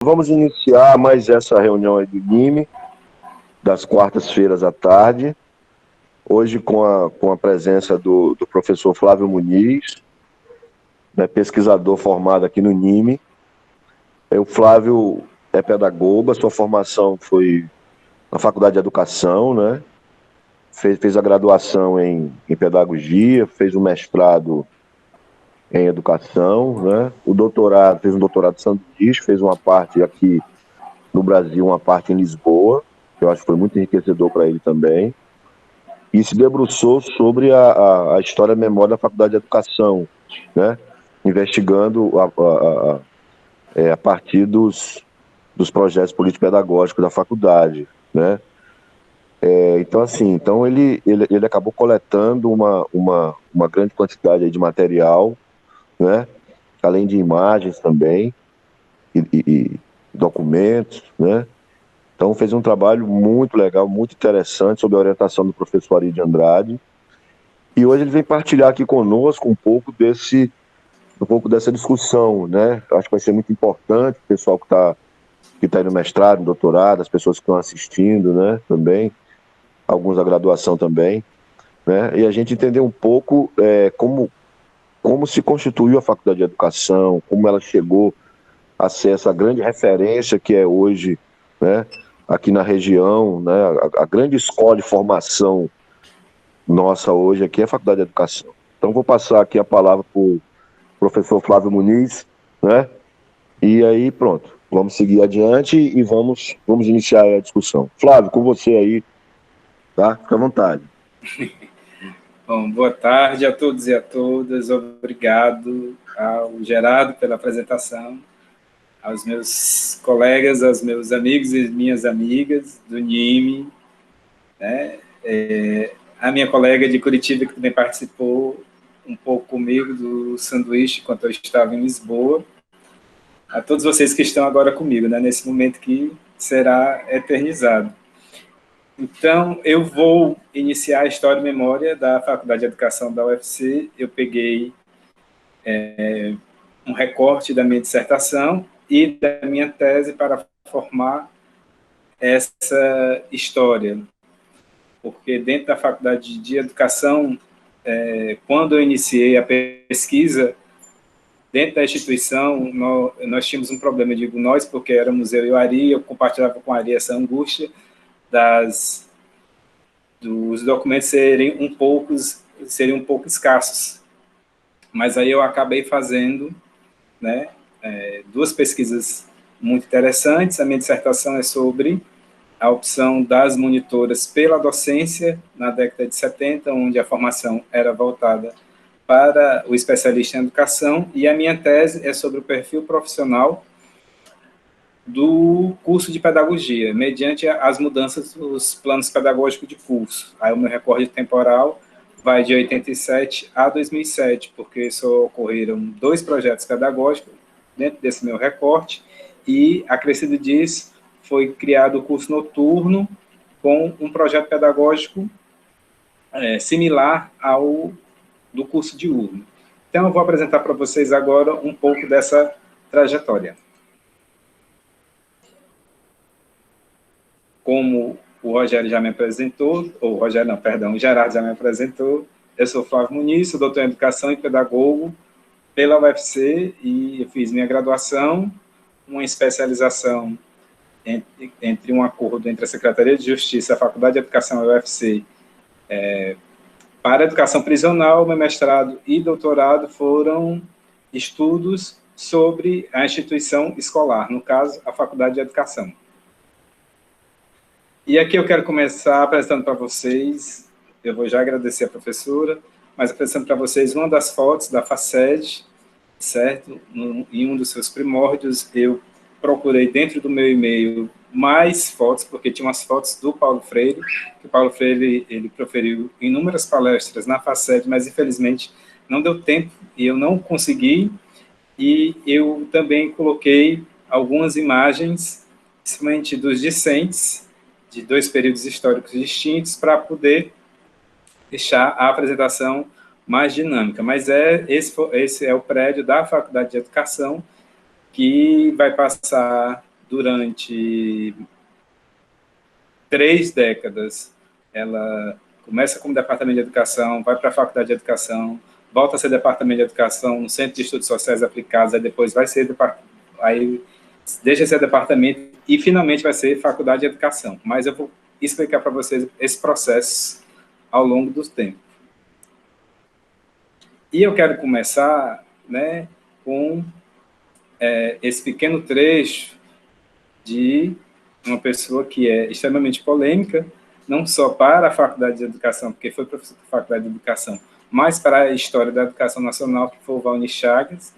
Vamos iniciar mais essa reunião aí do NIME, das quartas-feiras à tarde, hoje com a presença do professor Flávio Muniz, né, pesquisador formado aqui no NIME. O Flávio é pedagogo, a sua formação foi na Faculdade de Educação, né? Fez a graduação em pedagogia, fez o mestrado em educação, né? O doutorado, fez um doutorado em sanduíche, fez uma parte aqui no Brasil, uma parte em Lisboa, que eu acho que foi muito enriquecedor para ele também, e se debruçou sobre a história e a memória da Faculdade de Educação, né? Investigando a partir dos projetos político-pedagógicos da faculdade, né? Então, assim, ele acabou coletando uma grande quantidade aí de material, né? Além de imagens também, e documentos, né? Então fez um trabalho muito legal, muito interessante, sob a orientação do professor Ari de Andrade. E hoje ele vem partilhar aqui conosco um pouco dessa discussão, né? Acho que vai ser muito importante o pessoal que tá aí no mestrado, no doutorado, as pessoas que estão assistindo, né? Também, alguns da graduação também, né? E a gente entender um pouco como se constituiu a Faculdade de Educação, como ela chegou a ser essa grande referência que é hoje, né? Aqui na região, né? A grande escola de formação nossa hoje aqui é a Faculdade de Educação. Então vou passar aqui a palavra para o professor Flávio Muniz, né? E aí pronto, vamos seguir adiante e vamos iniciar a discussão. Flávio, com você aí, tá? Fica à vontade. Bom, boa tarde a todos e a todas. Obrigado ao Gerardo pela apresentação, aos meus colegas, aos meus amigos e minhas amigas do NIME, né? A minha colega de Curitiba, que também participou um pouco comigo do sanduíche, enquanto eu estava em Lisboa. A todos vocês que estão agora comigo, né, nesse momento que será eternizado. Então, eu vou iniciar a história e memória da Faculdade de Educação da UFC. Eu peguei um recorte da minha dissertação e da minha tese para formar essa história. Porque dentro da Faculdade de Educação, quando eu iniciei a pesquisa, dentro da instituição, nós tínhamos um problema, eu digo nós, porque éramos eu e o Ari, eu compartilhava com o Ari essa angústia dos documentos serem um pouco escassos. Mas aí eu acabei fazendo, né, duas pesquisas muito interessantes. A minha dissertação é sobre a opção das monitoras pela docência na década de 70, onde a formação era voltada para o especialista em educação, e a minha tese é sobre o perfil profissional do curso de pedagogia, mediante as mudanças dos planos pedagógicos de curso. Aí o meu recorde temporal vai de 87 a 2007, porque só ocorreram 2 projetos pedagógicos dentro desse meu recorte, e acrescido disso, foi criado o curso noturno com um projeto pedagógico similar ao do curso diurno. Então, eu vou apresentar para vocês agora um pouco dessa trajetória. Como o Rogério já me apresentou, o Gerardo já me apresentou, eu sou Flávio Muniz, sou doutor em Educação e pedagogo pela UFC, e eu fiz minha graduação, uma especialização entre um acordo entre a Secretaria de Justiça e a Faculdade de Educação da UFC para a educação prisional. Meu mestrado e doutorado foram estudos sobre a instituição escolar, no caso, a Faculdade de Educação. E aqui eu quero começar apresentando para vocês, eu vou já agradecer a professora, mas apresentando para vocês uma das fotos da FACED, certo? Em um dos seus primórdios, eu procurei dentro do meu e-mail mais fotos, porque tinha umas fotos do Paulo Freire, que o Paulo Freire ele proferiu inúmeras palestras na FACED, mas infelizmente não deu tempo e eu não consegui, e eu também coloquei algumas imagens, principalmente dos discentes, de 2 períodos históricos distintos, para poder deixar a apresentação mais dinâmica. Mas esse é o prédio da Faculdade de Educação, que vai passar durante 3 décadas. Ela começa como departamento de educação, vai para a faculdade de educação, volta a ser departamento de educação no Centro de Estudos Sociais Aplicados, aí depois vai ser aí deixa de ser departamento e finalmente vai ser faculdade de educação. Mas eu vou explicar para vocês esse processo ao longo do tempo. E eu quero começar, né, com esse pequeno trecho de uma pessoa que é extremamente polêmica, não só para a Faculdade de Educação, porque foi professor da Faculdade de Educação, mas para a história da educação nacional, que foi o Walnir Chagas.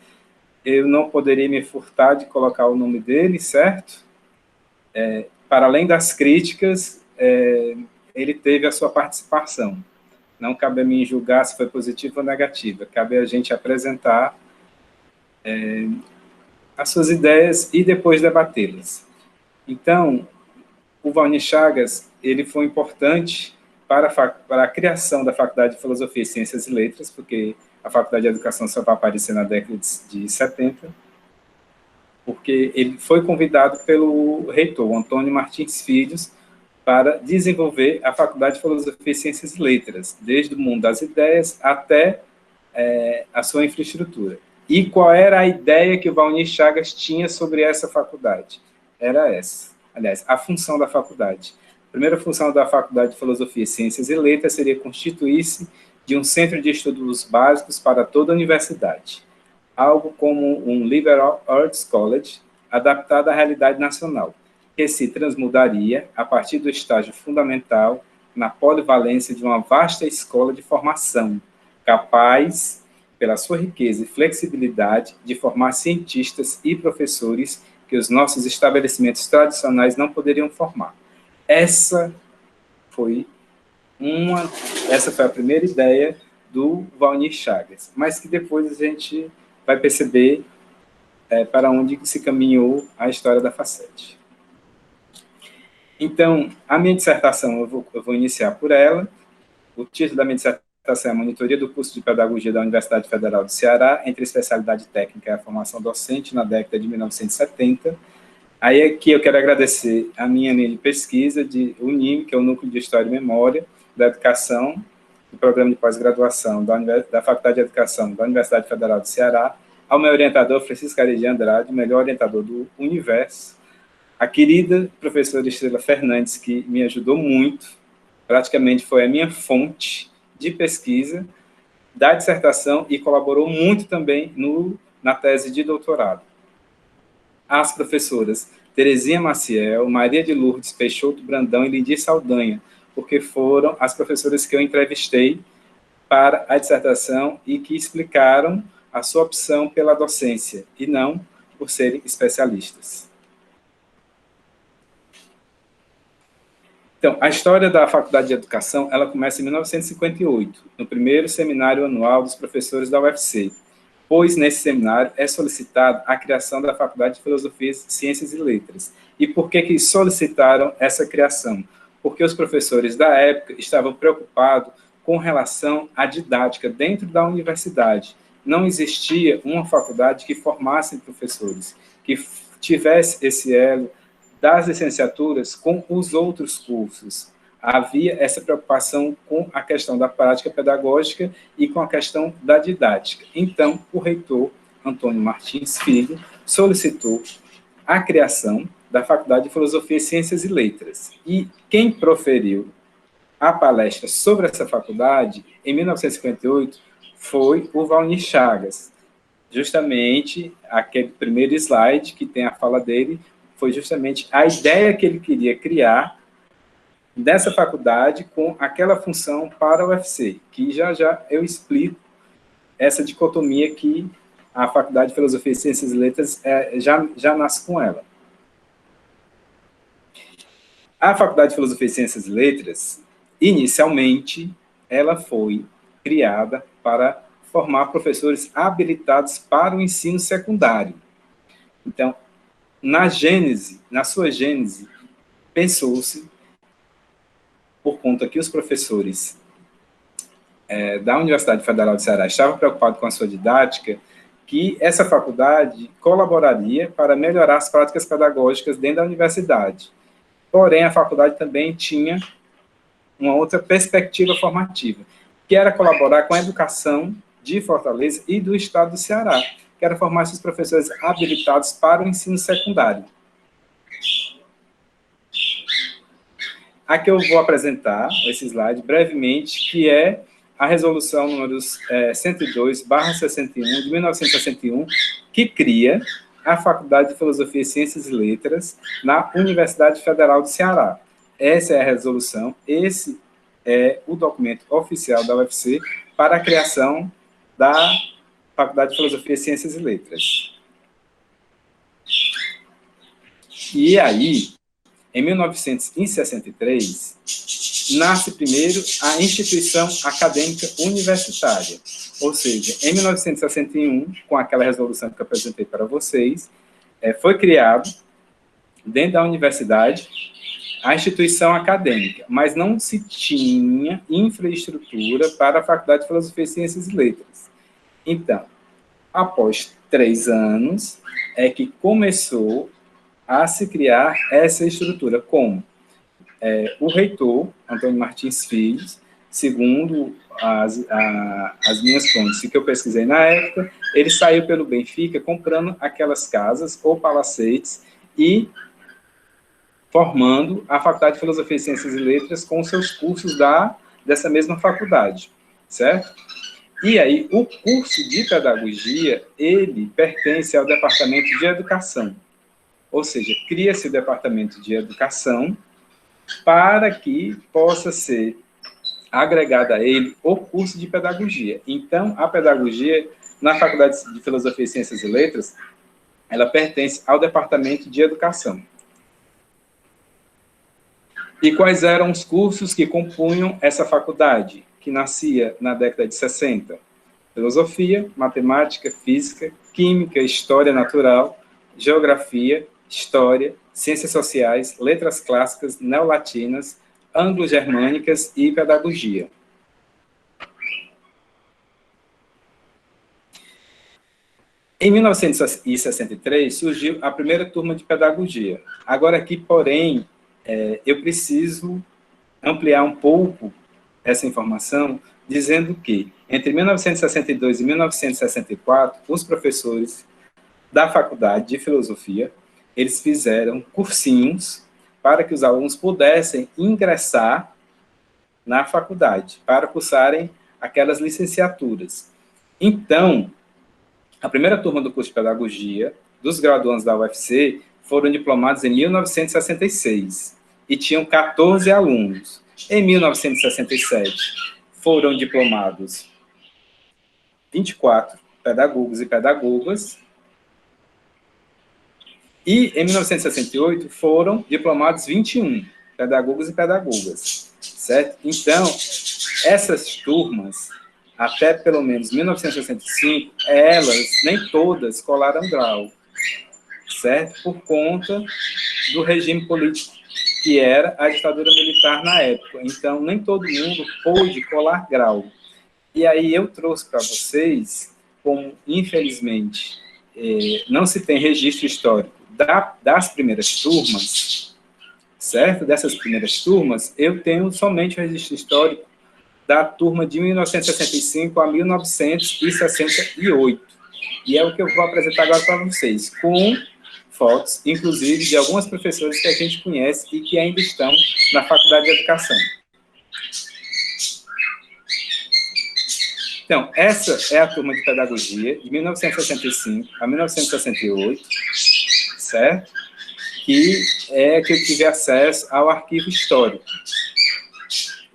Eu não poderia me furtar de colocar o nome dele, certo? Para além das críticas, ele teve a sua participação. Não cabe a mim julgar se foi positiva ou negativa, cabe a gente apresentar as suas ideias e depois debatê-las. Então, o Walnir Chagas, ele foi importante para a criação da Faculdade de Filosofia, Ciências e Letras, porque a Faculdade de Educação só vai aparecer na década de 70, porque ele foi convidado pelo reitor, Antônio Martins Filho, para desenvolver a Faculdade de Filosofia, Ciências e Letras, desde o mundo das ideias até a sua infraestrutura. E qual era a ideia que o Walnir Chagas tinha sobre essa faculdade? Era essa. Aliás, a função da faculdade. A primeira função da Faculdade de Filosofia, Ciências e Letras seria constituir-se de um centro de estudos básicos para toda a universidade, algo como um liberal arts college adaptado à realidade nacional, que se transmudaria a partir do estágio fundamental na polivalência de uma vasta escola de formação, capaz, pela sua riqueza e flexibilidade, de formar cientistas e professores que os nossos estabelecimentos tradicionais não poderiam formar. Essa foi a primeira ideia do Walnir Chagas, mas que depois a gente vai perceber para onde se caminhou a história da Facet. Então, a minha dissertação, eu vou iniciar por ela. O título da minha dissertação é a Monitoria do Curso de Pedagogia da Universidade Federal do Ceará, entre a especialidade técnica e a formação docente na década de 1970. Aí aqui eu quero agradecer a minha linha de pesquisa de UNIM, que é o Núcleo de História e Memória da Educação, do Programa de Pós-Graduação da Faculdade de Educação da Universidade Federal do Ceará, ao meu orientador, Francisco Ari de Andrade, o melhor orientador do universo, a querida professora Estrela Fernandes, que me ajudou muito, praticamente foi a minha fonte de pesquisa da dissertação e colaborou muito também na tese de doutorado. As professoras Terezinha Maciel, Maria de Lourdes Peixoto Brandão e Lidia Saldanha, porque foram as professoras que eu entrevistei para a dissertação e que explicaram a sua opção pela docência, e não por serem especialistas. Então, a história da Faculdade de Educação, ela começa em 1958, no primeiro seminário anual dos professores da UFC, pois nesse seminário é solicitada a criação da Faculdade de Filosofia, Ciências e Letras. E por que solicitaram essa criação? Porque os professores da época estavam preocupados com relação à didática dentro da universidade. Não existia uma faculdade que formasse professores, que tivesse esse elo das licenciaturas com os outros cursos. Havia essa preocupação com a questão da prática pedagógica e com a questão da didática. Então, o reitor, Antônio Martins Filho, solicitou a criação da Faculdade de Filosofia, Ciências e Letras. E quem proferiu a palestra sobre essa faculdade, em 1958, foi o Walnir Chagas. Justamente, aquele primeiro slide que tem a fala dele, foi justamente a ideia que ele queria criar dessa faculdade com aquela função para o UFC, que já eu explico essa dicotomia que a Faculdade de Filosofia, Ciências e Letras já nasce com ela. A Faculdade de Filosofia, Ciências e Letras, inicialmente, ela foi criada para formar professores habilitados para o ensino secundário. Então, na sua gênese, pensou-se, por conta que os professores da Universidade Federal do Ceará estavam preocupados com a sua didática, que essa faculdade colaboraria para melhorar as práticas pedagógicas dentro da universidade. Porém, a faculdade também tinha uma outra perspectiva formativa, que era colaborar com a educação de Fortaleza e do estado do Ceará, que era formar esses professores habilitados para o ensino secundário. Aqui eu vou apresentar esse slide brevemente, que é a resolução número 102/61 de 1961, que cria a Faculdade de Filosofia, Ciências e Letras na Universidade Federal do Ceará. Essa é a resolução, esse é o documento oficial da UFC para a criação da Faculdade de Filosofia, Ciências e Letras. E aí, em 1963, nasce primeiro a instituição acadêmica universitária. Ou seja, em 1961, com aquela resolução que eu apresentei para vocês, foi criado, dentro da universidade, a instituição acadêmica, mas não se tinha infraestrutura para a Faculdade de Filosofia, Ciências e Letras. Então, após 3 anos, é que começou a se criar essa estrutura, como o reitor, Antônio Martins Filho, segundo as minhas fontes que eu pesquisei na época, ele saiu pelo Benfica comprando aquelas casas ou palacetes e formando a Faculdade de Filosofia, Ciências e Letras com seus cursos dessa mesma faculdade, certo? E aí, o curso de pedagogia, ele pertence ao Departamento de Educação. Ou seja, cria-se o Departamento de Educação para que possa ser agregado a ele o curso de pedagogia. Então, a pedagogia, na Faculdade de Filosofia, Ciências e Letras, ela pertence ao Departamento de Educação. E quais eram os cursos que compunham essa faculdade, que nascia na década de 60? Filosofia, matemática, física, química, história natural, geografia, história, ciências sociais, letras clássicas, neolatinas, anglo-germânicas e pedagogia. Em 1963, surgiu a primeira turma de pedagogia. Agora aqui, porém, eu preciso ampliar um pouco essa informação, dizendo que, entre 1962 e 1964, os professores da Faculdade de Filosofia, eles fizeram cursinhos para que os alunos pudessem ingressar na faculdade, para cursarem aquelas licenciaturas. Então, a primeira turma do curso de Pedagogia, dos graduandos da UFC, foram diplomados em 1966 e tinham 14 alunos. Em 1967, foram diplomados 24 pedagogos e pedagogas, e em 1968 foram diplomados 21 pedagogos e pedagogas, certo? Então, essas turmas, até pelo menos 1965, elas, nem todas, colaram grau, certo? Por conta do regime político, que era a ditadura militar na época. Então, nem todo mundo pôde colar grau. E aí eu trouxe para vocês, como, infelizmente, não se tem registro histórico das primeiras turmas, certo? Dessas primeiras turmas, eu tenho somente o registro histórico da turma de 1965 a 1968. E é o que eu vou apresentar agora para vocês, com fotos, inclusive, de algumas professoras que a gente conhece e que ainda estão na Faculdade de Educação. Então, essa é a turma de Pedagogia, de 1965 a 1968, certo? Que é que eu tive acesso ao arquivo histórico.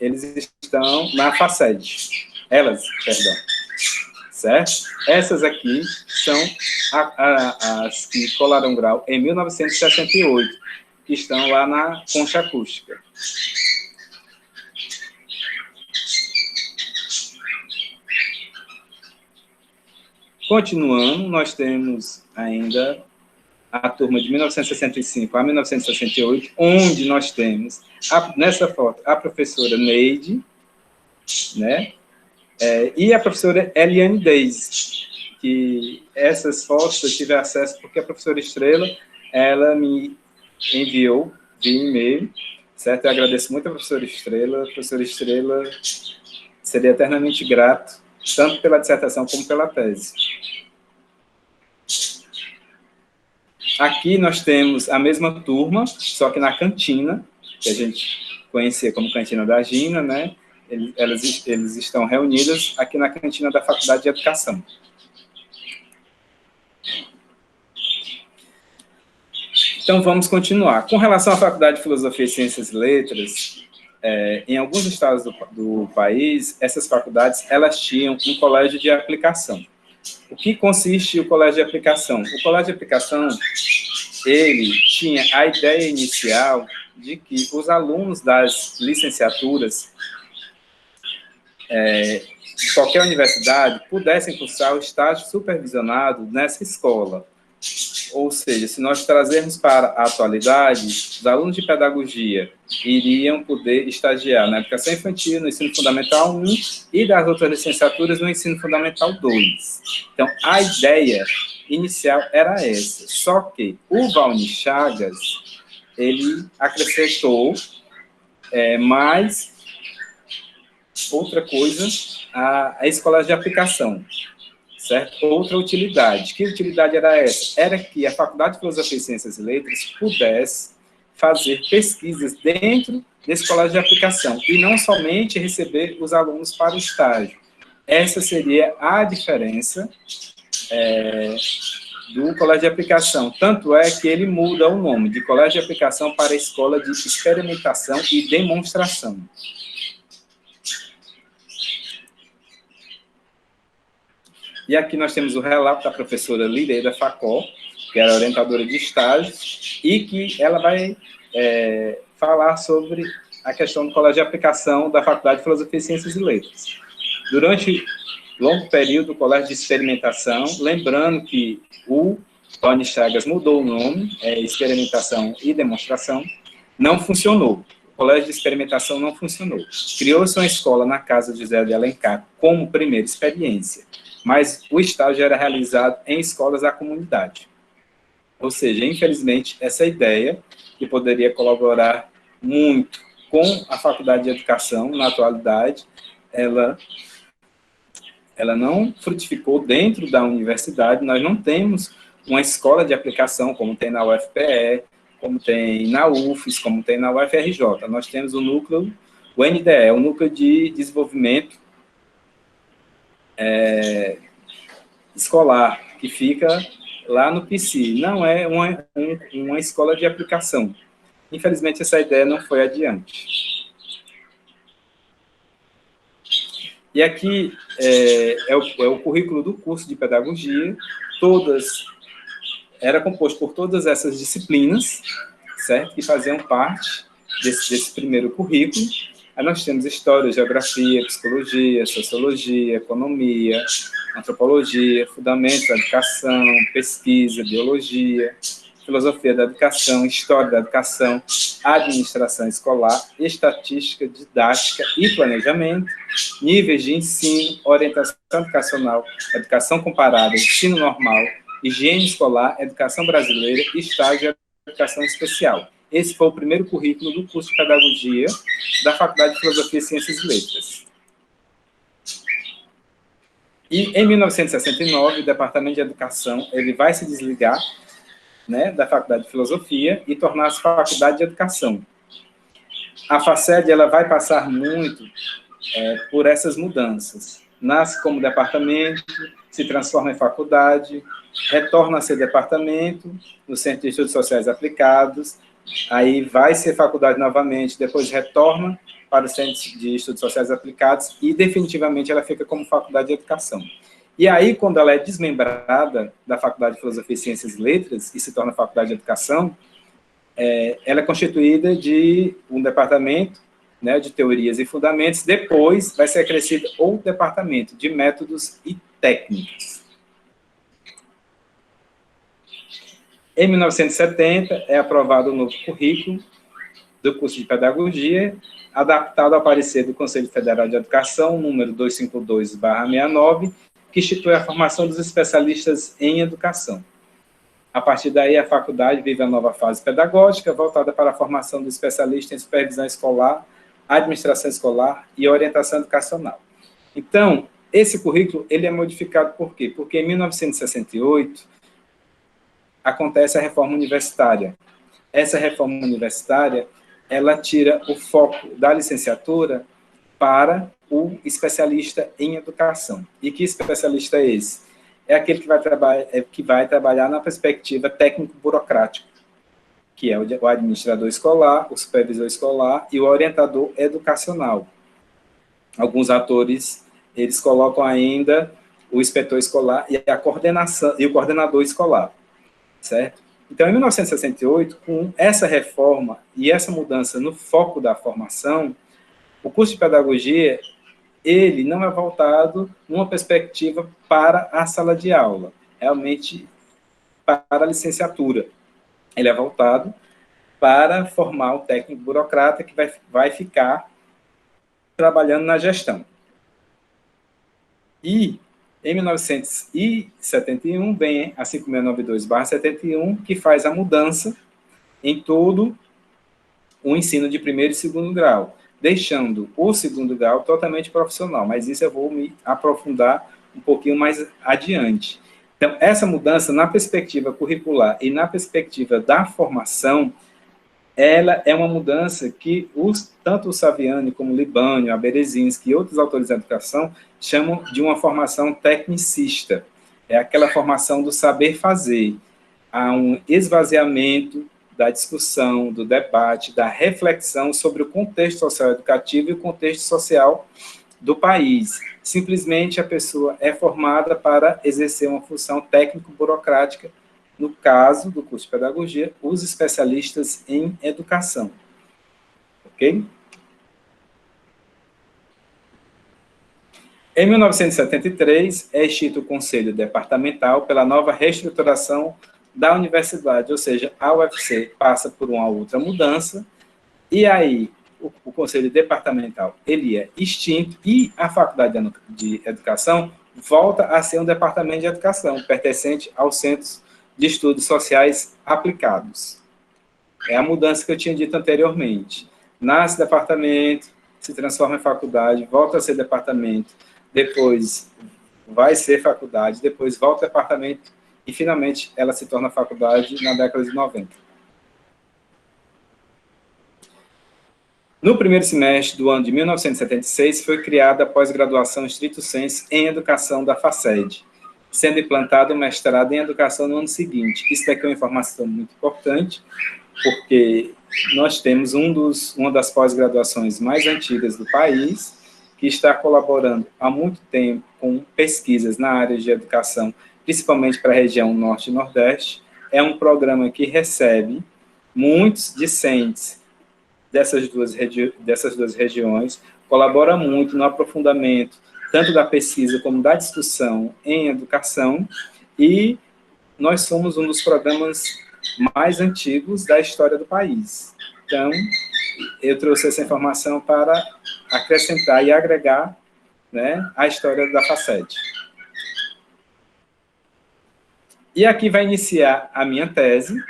Eles estão na FACED. Elas, perdão. Certo? Essas aqui são as que colaram grau em 1968, que estão lá na concha acústica. Continuando, nós temos ainda a turma de 1965 a 1968, onde nós temos, nessa foto, a professora Neide, né? E a professora Eliane Deise, que essas fotos eu tive acesso porque a professora Estrela, ela me enviou via e-mail, certo? Eu agradeço muito a professora Estrela. A professora Estrela seria eternamente grato, tanto pela dissertação como pela tese. Aqui nós temos a mesma turma, só que na cantina, que a gente conhecia como Cantina da Gina, né? Eles estão reunidos aqui na cantina da Faculdade de Educação. Então, vamos continuar. Com relação à Faculdade de Filosofia e Ciências e Letras, em alguns estados do país, essas faculdades, elas tinham um colégio de aplicação. O que consiste o colégio de aplicação? O colégio de aplicação, ele tinha a ideia inicial de que os alunos das licenciaturas de qualquer universidade pudessem cursar o estágio supervisionado nessa escola. Ou seja, se nós trazermos para a atualidade, os alunos de pedagogia iriam poder estagiar na educação infantil, no ensino fundamental 1 e das outras licenciaturas no ensino fundamental 2. Então, a ideia inicial era essa. Só que o Valnir Chagas, ele acrescentou mais outra coisa, a escola de aplicação. Certo? Outra utilidade. Que utilidade era essa? Era que a Faculdade de Filosofia e Ciências e Letras pudesse fazer pesquisas dentro desse colégio de aplicação e não somente receber os alunos para o estágio. Essa seria a diferença do colégio de aplicação. Tanto é que ele muda o nome de colégio de aplicação para Escola de Experimentação e Demonstração. E aqui nós temos o relato da professora Lireida Facó, que era orientadora de estágios, e que ela vai falar sobre a questão do colégio de aplicação da Faculdade de Filosofia, Ciências e Letras. Durante longo período, o colégio de experimentação, lembrando que o Valnir Chagas mudou o nome, Experimentação e Demonstração, não funcionou. O colégio de experimentação não funcionou. Criou-se uma escola na casa de José de Alencar como primeira experiência, mas o estágio era realizado em escolas da comunidade. Ou seja, infelizmente, essa ideia, que poderia colaborar muito com a Faculdade de Educação, na atualidade, ela não frutificou dentro da universidade. Nós não temos uma escola de aplicação, como tem na UFPE, como tem na UFES, como tem na UFRJ. Nós temos o núcleo, o NDE, o Núcleo de Desenvolvimento escolar, que fica lá no PC. Não é uma escola de aplicação. Infelizmente, essa ideia não foi adiante. E aqui é o currículo do curso de pedagogia. Era composto por todas essas disciplinas, certo? Que faziam parte desse primeiro currículo. Aí nós temos história, geografia, psicologia, sociologia, economia, antropologia, fundamentos da educação, pesquisa, biologia, filosofia da educação, história da educação, administração escolar, estatística, didática e planejamento, níveis de ensino, orientação educacional, educação comparada, ensino normal, higiene escolar, educação brasileira, estágio e educação especial. Esse foi o primeiro currículo do curso de pedagogia da Faculdade de Filosofia, Ciências e Letras. E, em 1969, o Departamento de Educação ele vai se desligar, né, da Faculdade de Filosofia e tornar-se Faculdade de Educação. A FACED ela vai passar muito por essas mudanças. Nasce como departamento, se transforma em faculdade, retorna a ser departamento, no Centro de Estudos Sociais Aplicados, aí vai ser faculdade novamente, depois retorna para o Centro de Estudos Sociais Aplicados e, definitivamente, ela fica como Faculdade de Educação. E aí, quando ela é desmembrada da Faculdade de Filosofia, Ciências e Letras e se torna Faculdade de Educação, ela é constituída de um departamento, né, de Teorias e Fundamentos, depois vai ser acrescido outro departamento de Métodos e Técnicas. Em 1970, é aprovado o novo currículo do curso de Pedagogia, adaptado ao parecer do Conselho Federal de Educação, número 252/69, que institui a formação dos especialistas em educação. A partir daí, a faculdade vive a nova fase pedagógica, voltada para a formação do especialista em supervisão escolar, administração escolar e orientação educacional. Então, esse currículo ele é modificado por quê? Porque em 1968 acontece a reforma universitária. Essa reforma universitária, ela tira o foco da licenciatura para o especialista em educação. E que especialista é esse? É aquele que vai trabalhar na perspectiva técnico-burocrática, que é o administrador escolar, o supervisor escolar e o orientador educacional. Alguns autores, eles colocam ainda o inspetor escolar e a coordenação e o coordenador escolar, certo? Então, em 1968, com essa reforma e essa mudança no foco da formação, o curso de pedagogia, ele não é voltado numa perspectiva para a sala de aula, realmente para a licenciatura. Ele é voltado para formar o técnico burocrata que vai ficar trabalhando na gestão. E, em 1971, vem a 5692/71, que faz a mudança em todo o ensino de primeiro e segundo grau, deixando o segundo grau totalmente profissional, mas isso eu vou me aprofundar um pouquinho mais adiante. Então, essa mudança na perspectiva curricular e na perspectiva da formação, ela é uma mudança que tanto o Saviani como o Libânio, a Berezinski e outros autores da educação chamam de uma formação tecnicista. É aquela formação do saber fazer. Há um esvaziamento da discussão, do debate, da reflexão sobre o contexto social educativo e o contexto social do país. Simplesmente a pessoa é formada para exercer uma função técnico-burocrática, no caso do curso de pedagogia, os especialistas em educação. Ok? Em 1973, é instituído o Conselho Departamental pela nova reestruturação da universidade, ou seja, a UFC passa por uma outra mudança, e aí o Conselho Departamental ele é extinto, e a Faculdade de Educação volta a ser um departamento de educação, pertencente aos Centros de Estudos Sociais Aplicados. É a mudança que eu tinha dito anteriormente. Nasce departamento, se transforma em faculdade, volta a ser departamento, depois vai ser faculdade, depois volta a departamento, e finalmente ela se torna faculdade na década de 90. No primeiro semestre do ano de 1976, foi criada a pós-graduação stricto sensu em educação da FACED, sendo implantado o mestrado em educação no ano seguinte. Isso aqui é uma informação muito importante, porque nós temos uma das pós-graduações mais antigas do país, que está colaborando há muito tempo com pesquisas na área de educação, principalmente para a região Norte e Nordeste. É um programa que recebe muitos discentes dessas duas regiões, colabora muito no aprofundamento, tanto da pesquisa como da discussão em educação, e nós somos um dos programas mais antigos da história do país. Então, eu trouxe essa informação para acrescentar e agregar, né, a história da FACED. E aqui vai iniciar a minha tese,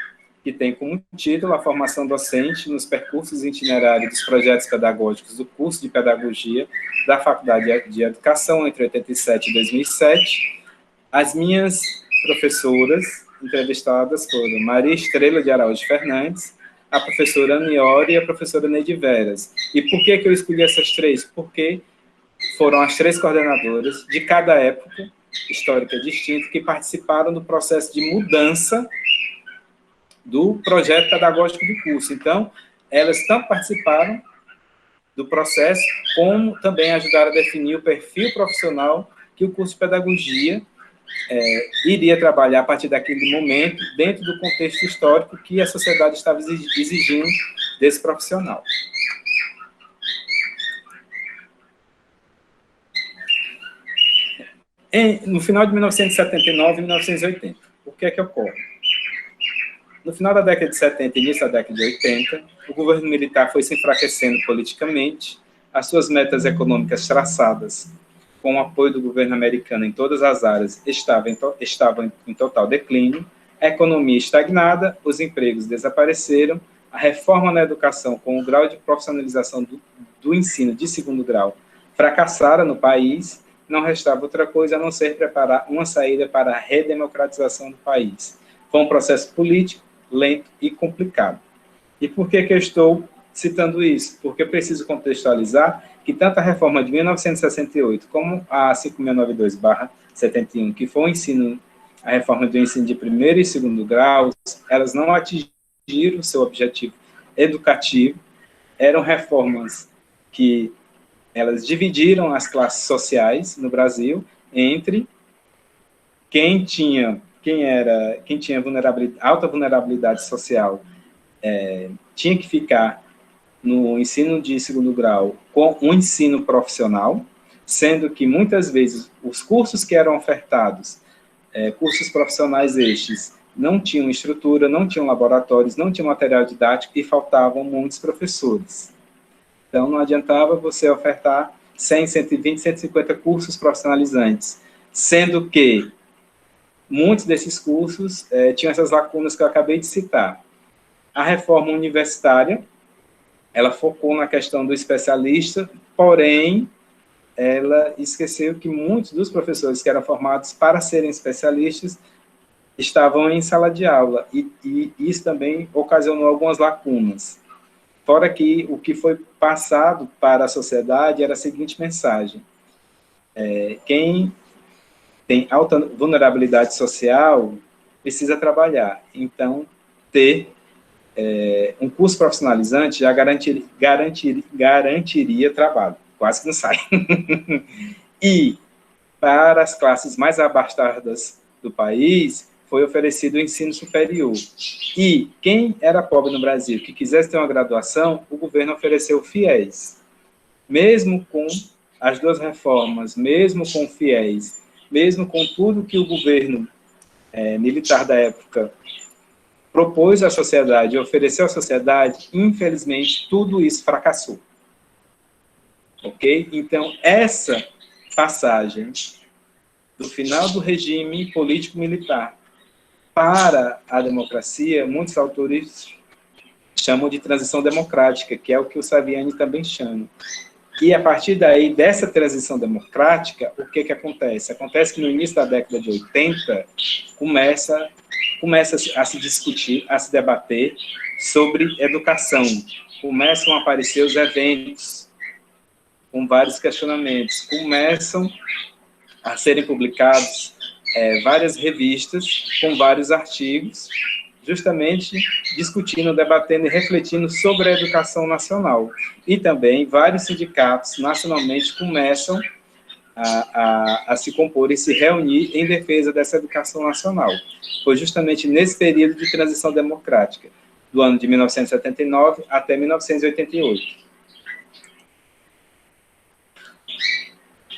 que tem como título a formação docente nos percursos itinerários dos projetos pedagógicos do curso de pedagogia da Faculdade de Educação entre 87 e 2007. As minhas professoras entrevistadas foram Maria Estrela de Araújo Fernandes, a professora Aniori e a professora Neide Veras. E por que eu escolhi essas três? Porque foram as três coordenadoras de cada época histórica distinta que participaram do processo de mudança do projeto pedagógico do curso. Então, elas tanto participaram do processo, como também ajudaram a definir o perfil profissional que o curso de pedagogia iria trabalhar a partir daquele momento, dentro do contexto histórico que a sociedade estava exigindo desse profissional. No final de 1979 e 1980, o que é que ocorre? No final da década de 70 e início da década de 80, o governo militar foi se enfraquecendo politicamente, as suas metas econômicas traçadas com o apoio do governo americano em todas as áreas, estavam em total declínio, a economia estagnada, os empregos desapareceram, a reforma na educação com o grau de profissionalização do ensino de segundo grau fracassara no país, não restava outra coisa a não ser preparar uma saída para a redemocratização do país. Foi um processo político, lento e complicado. E por que eu estou citando isso? Porque eu preciso contextualizar que tanto a reforma de 1968 como a 5692/71, que foi a reforma do ensino de primeiro e segundo grau, elas não atingiram o seu objetivo educativo, eram reformas que elas dividiram as classes sociais no Brasil entre quem tinha alta vulnerabilidade social, tinha que ficar no ensino de segundo grau com um ensino profissional, sendo que muitas vezes os cursos que eram ofertados, cursos profissionais estes, não tinham estrutura, não tinham laboratórios, não tinham material didático e faltavam muitos professores. Então, não adiantava você ofertar 100, 120, 150 cursos profissionalizantes, sendo que muitos desses cursos tinham essas lacunas que eu acabei de citar. A reforma universitária, ela focou na questão do especialista, porém, ela esqueceu que muitos dos professores que eram formados para serem especialistas estavam em sala de aula, e isso também ocasionou algumas lacunas. Fora que o que foi passado para a sociedade era a seguinte mensagem: quem tem alta vulnerabilidade social precisa trabalhar, então ter um curso profissionalizante já garantiria trabalho, quase que não sai. E para as classes mais abastadas do país, foi oferecido o ensino superior. E quem era pobre no Brasil, que quisesse ter uma graduação, o governo ofereceu o FIES. Mesmo com as duas reformas, mesmo com o FIES, mesmo com tudo que o governo militar da época propôs à sociedade, ofereceu à sociedade, infelizmente, tudo isso fracassou. Ok? Então, essa passagem do final do regime político-militar para a democracia, muitos autores chamam de transição democrática, que é o que o Saviani também chama. E a partir daí, dessa transição democrática, o que acontece? Acontece que no início da década de 80, começa a se discutir, a se debater sobre educação. Começam a aparecer os eventos com vários questionamentos. Começam a serem publicados várias revistas com vários artigos, justamente discutindo, debatendo e refletindo sobre a educação nacional. E também vários sindicatos nacionalmente começam a se compor e se reunir em defesa dessa educação nacional. Foi justamente nesse período de transição democrática, do ano de 1979 até 1988.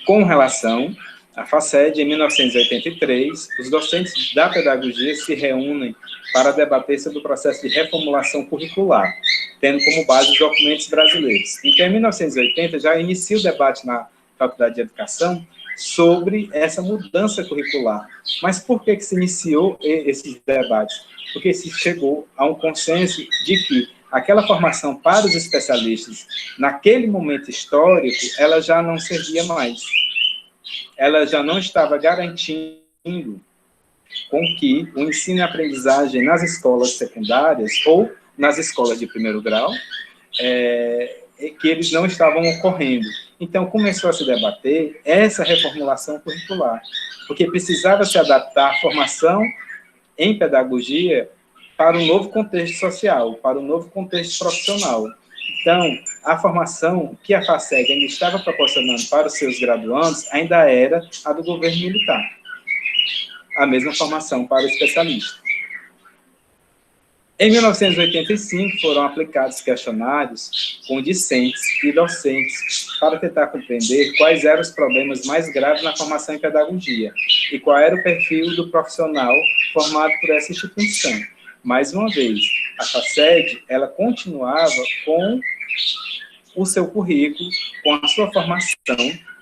Com relação à FACED, em 1983, os docentes da pedagogia se reúnem para debater sobre o processo de reformulação curricular, tendo como base os documentos brasileiros. Então, em 1980, já inicia o debate na Faculdade de Educação sobre essa mudança curricular. Mas por que se iniciou esses debates? Porque se chegou a um consenso de que aquela formação para os especialistas, naquele momento histórico, ela já não servia mais. Ela já não estava garantindo com que o ensino e aprendizagem nas escolas secundárias ou nas escolas de primeiro grau, que eles não estavam ocorrendo. Então, começou a se debater essa reformulação curricular, porque precisava se adaptar a formação em pedagogia para um novo contexto social, para um novo contexto profissional. Então, a formação que a FACEG ainda estava proporcionando para os seus graduandos ainda era a do governo militar. A mesma formação para o especialista. Em 1985, foram aplicados questionários com discentes e docentes para tentar compreender quais eram os problemas mais graves na formação em pedagogia e qual era o perfil do profissional formado por essa instituição. Mais uma vez, a FACED, ela continuava com o seu currículo, com a sua formação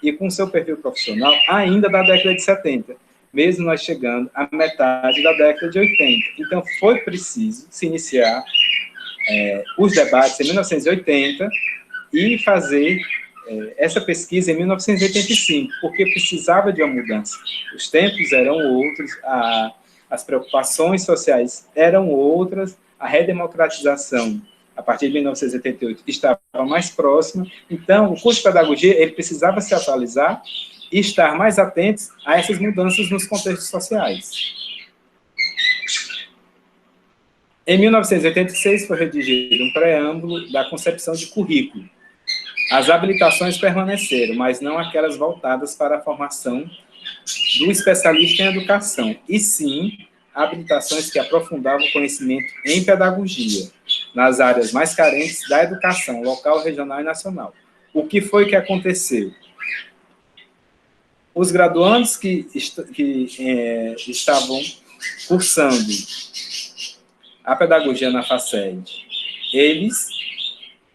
e com o seu perfil profissional ainda da década de 70, mesmo nós chegando à metade da década de 80. Então, foi preciso se iniciar os debates em 1980 e fazer essa pesquisa em 1985, porque precisava de uma mudança. Os tempos eram outros, as preocupações sociais eram outras, a redemocratização, a partir de 1988, estava mais próxima. Então, o curso de pedagogia ele precisava se atualizar e estar mais atentos a essas mudanças nos contextos sociais. Em 1986, foi redigido um preâmbulo da concepção de currículo. As habilitações permaneceram, mas não aquelas voltadas para a formação do especialista em educação, e sim habilitações que aprofundavam o conhecimento em pedagogia, nas áreas mais carentes da educação local, regional e nacional. O que foi que aconteceu? Os graduandos que estavam cursando a pedagogia na FACED, eles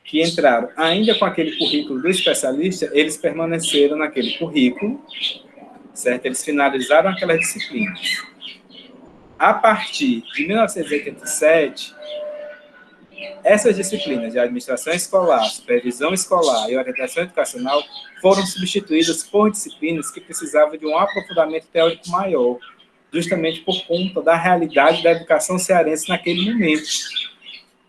que entraram ainda com aquele currículo do especialista, eles permaneceram naquele currículo, certo? Eles finalizaram aquelas disciplinas. A partir de 1987, essas disciplinas de administração escolar, supervisão escolar e orientação educacional foram substituídas por disciplinas que precisavam de um aprofundamento teórico maior, justamente por conta da realidade da educação cearense naquele momento,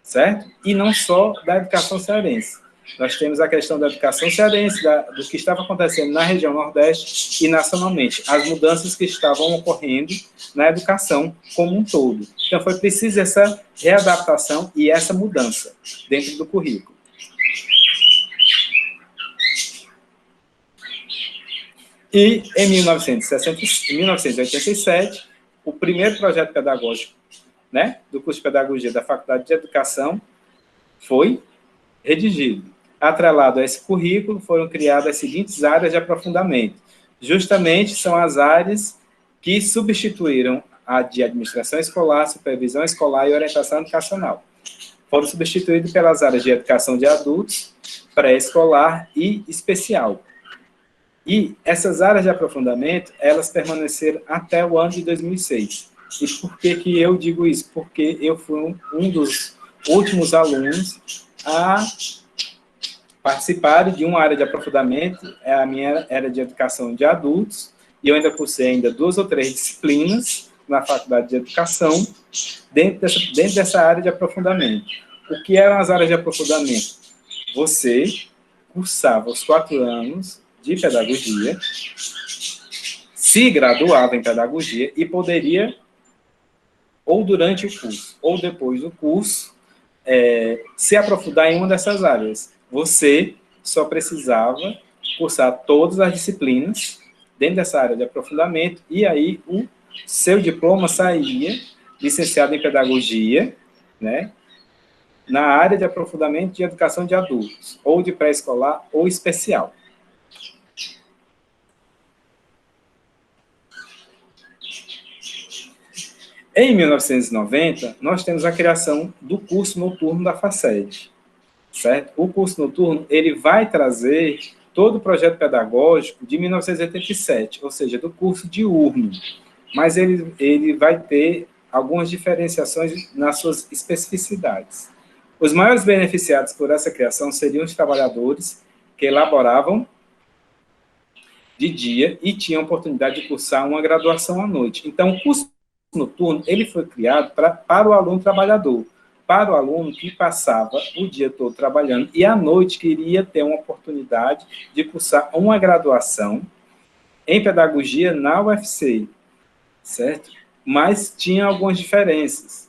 certo? E não só da educação cearense. Nós temos a questão da educação cearense, do que estava acontecendo na região Nordeste e nacionalmente, as mudanças que estavam ocorrendo na educação como um todo. Então, foi preciso essa readaptação e essa mudança dentro do currículo. E, em 1987, o primeiro projeto pedagógico, né, do curso de pedagogia da Faculdade de Educação foi redigido. Atrelado a esse currículo, foram criadas as seguintes áreas de aprofundamento. Justamente são as áreas que substituíram a de administração escolar, supervisão escolar e orientação educacional. Foram substituídas pelas áreas de educação de adultos, pré-escolar e especial. E essas áreas de aprofundamento, elas permaneceram até o ano de 2006. E por que eu digo isso? Porque eu fui um dos últimos alunos a participaram de uma área de aprofundamento, a minha era de educação de adultos, e eu ainda cursei ainda 2 ou 3 disciplinas na faculdade de educação, dentro dessa área de aprofundamento. O que eram as áreas de aprofundamento? Você cursava os 4 anos de pedagogia, se graduava em pedagogia e poderia, ou durante o curso, ou depois do curso, se aprofundar em uma dessas áreas. Você só precisava cursar todas as disciplinas dentro dessa área de aprofundamento, e aí o seu diploma sairia licenciado em pedagogia, né, na área de aprofundamento de educação de adultos, ou de pré-escolar ou especial. Em 1990, nós temos a criação do curso noturno da FACED. Certo? O curso noturno ele vai trazer todo o projeto pedagógico de 1987, ou seja, do curso diurno, mas ele vai ter algumas diferenciações nas suas especificidades. Os maiores beneficiados por essa criação seriam os trabalhadores que elaboravam de dia e tinham a oportunidade de cursar uma graduação à noite. Então, o curso noturno ele foi criado para o aluno trabalhador, para o aluno que passava o dia todo trabalhando e à noite queria ter uma oportunidade de cursar uma graduação em pedagogia na UFC, certo? Mas tinha algumas diferenças.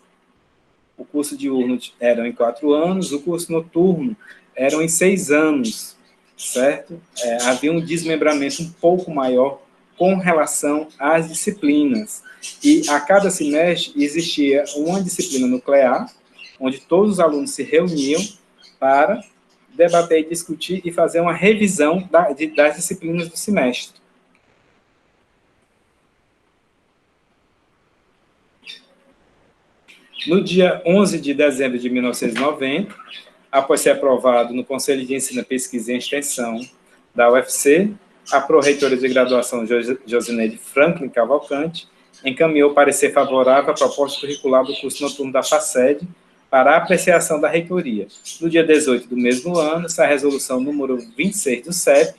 O curso diurno era em 4 anos, o curso noturno era em 6 anos, certo? Havia um desmembramento um pouco maior com relação às disciplinas. E a cada semestre existia uma disciplina nuclear, onde todos os alunos se reuniam para debater e discutir e fazer uma revisão das disciplinas do semestre. No dia 11 de dezembro de 1990, após ser aprovado no Conselho de Ensino, Pesquisa e Extensão da UFC, a pró-reitora de graduação Josineide Franklin Cavalcante encaminhou parecer favorável à proposta curricular do curso noturno da FACED para a apreciação da reitoria. No dia 18 do mesmo ano, sai a resolução número 26 do CEP,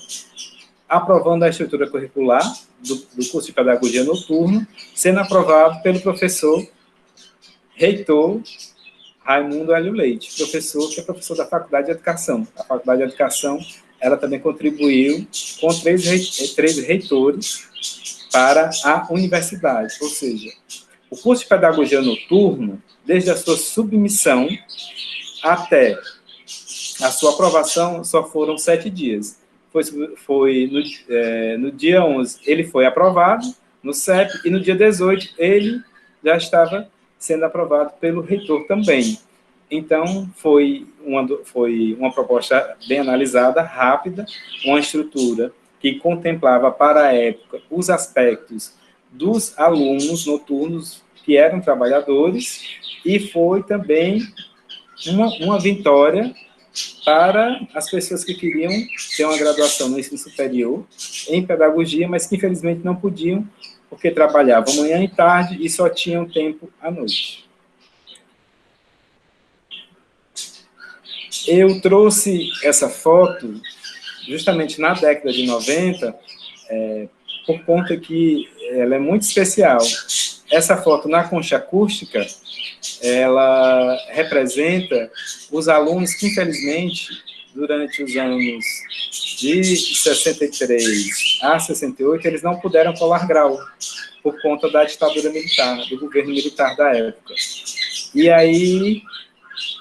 aprovando a estrutura curricular do curso de Pedagogia Noturno, sendo aprovado pelo professor reitor Raimundo Hélio Leite, professor que é professor da Faculdade de Educação. A Faculdade de Educação, ela também contribuiu com três reitores para a universidade, ou seja, o curso de Pedagogia Noturno, desde a sua submissão até a sua aprovação, só foram 7 dias. No dia 11, ele foi aprovado no CEP, e no dia 18, ele já estava sendo aprovado pelo reitor também. Então, foi uma proposta bem analisada, rápida, uma estrutura que contemplava, para a época, os aspectos dos alunos noturnos que eram trabalhadores, e foi também uma vitória para as pessoas que queriam ter uma graduação no ensino superior em pedagogia, mas que infelizmente não podiam, porque trabalhavam manhã e tarde e só tinham tempo à noite. Eu trouxe essa foto justamente na década de 90, por conta que ela é muito especial. Essa foto na concha acústica, ela representa os alunos que, infelizmente, durante os anos de 63 a 68, eles não puderam colar grau, por conta da ditadura militar, do governo militar da época. E aí,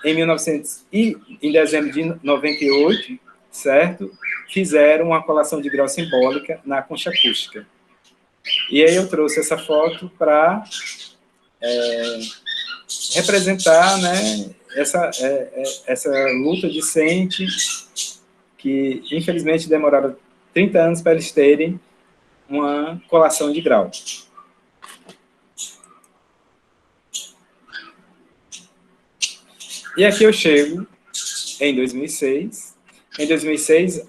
em dezembro de 98, certo? Fizeram uma colação de grau simbólica na concha acústica. E aí eu trouxe essa foto para representar, né, essa luta discente que, infelizmente, demoraram 30 anos para eles terem uma colação de grau. E aqui eu chego em 2006. Em 2006,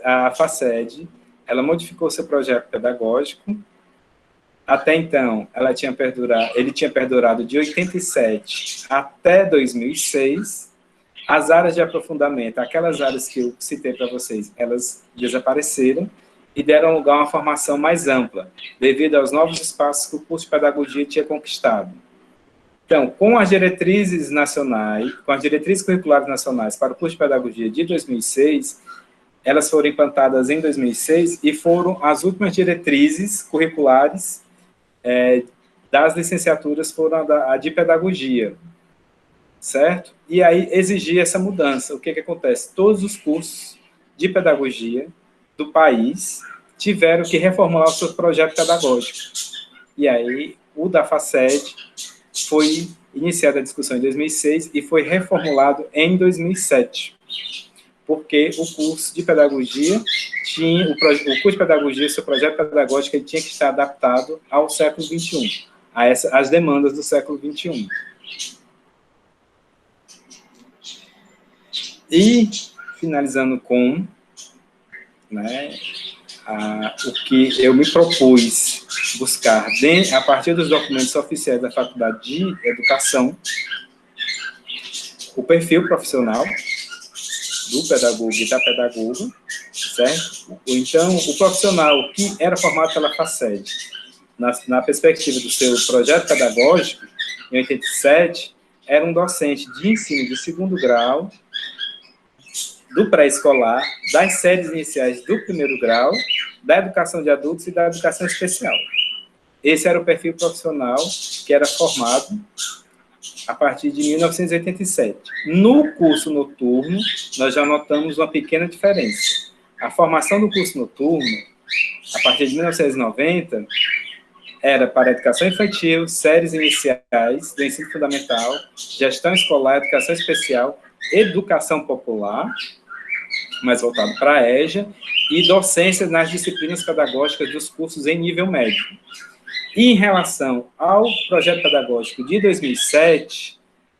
a FACED, ela modificou seu projeto pedagógico. Até então, ele tinha perdurado de 87 até 2006. As áreas de aprofundamento, aquelas áreas que eu citei para vocês, elas desapareceram e deram lugar a uma formação mais ampla, devido aos novos espaços que o curso de pedagogia tinha conquistado. Então, com as diretrizes nacionais, com as diretrizes curriculares nacionais para o curso de pedagogia de 2006, elas foram implantadas em 2006 e foram as últimas diretrizes curriculares das licenciaturas, foram a de pedagogia, certo? E aí exigia essa mudança. O que acontece? Todos os cursos de pedagogia do país tiveram que reformular o seu projeto pedagógico. E aí o da FACED foi iniciada a discussão em 2006 e foi reformulado em 2007, porque o curso de pedagogia o curso de pedagogia, seu projeto pedagógico, ele tinha que estar adaptado ao século XXI, às demandas do século XXI. E, finalizando com, né, o que eu me propus buscar, a partir dos documentos oficiais da Faculdade de Educação, o perfil profissional do pedagogo e da pedagoga, certo? Então, o profissional que era formado pela FACED, na perspectiva do seu projeto pedagógico, em 87, era um docente de ensino de 2º grau, do pré-escolar, das séries iniciais do 1º grau, da educação de adultos e da educação especial. Esse era o perfil profissional que era formado a partir de 1987. No curso noturno, nós já notamos uma pequena diferença. A formação do curso noturno, a partir de 1990, era para educação infantil, séries iniciais do ensino fundamental, gestão escolar, educação especial, educação popular, mais voltado para a EJA, e docência nas disciplinas pedagógicas dos cursos em nível médio. E em relação ao projeto pedagógico de 2007,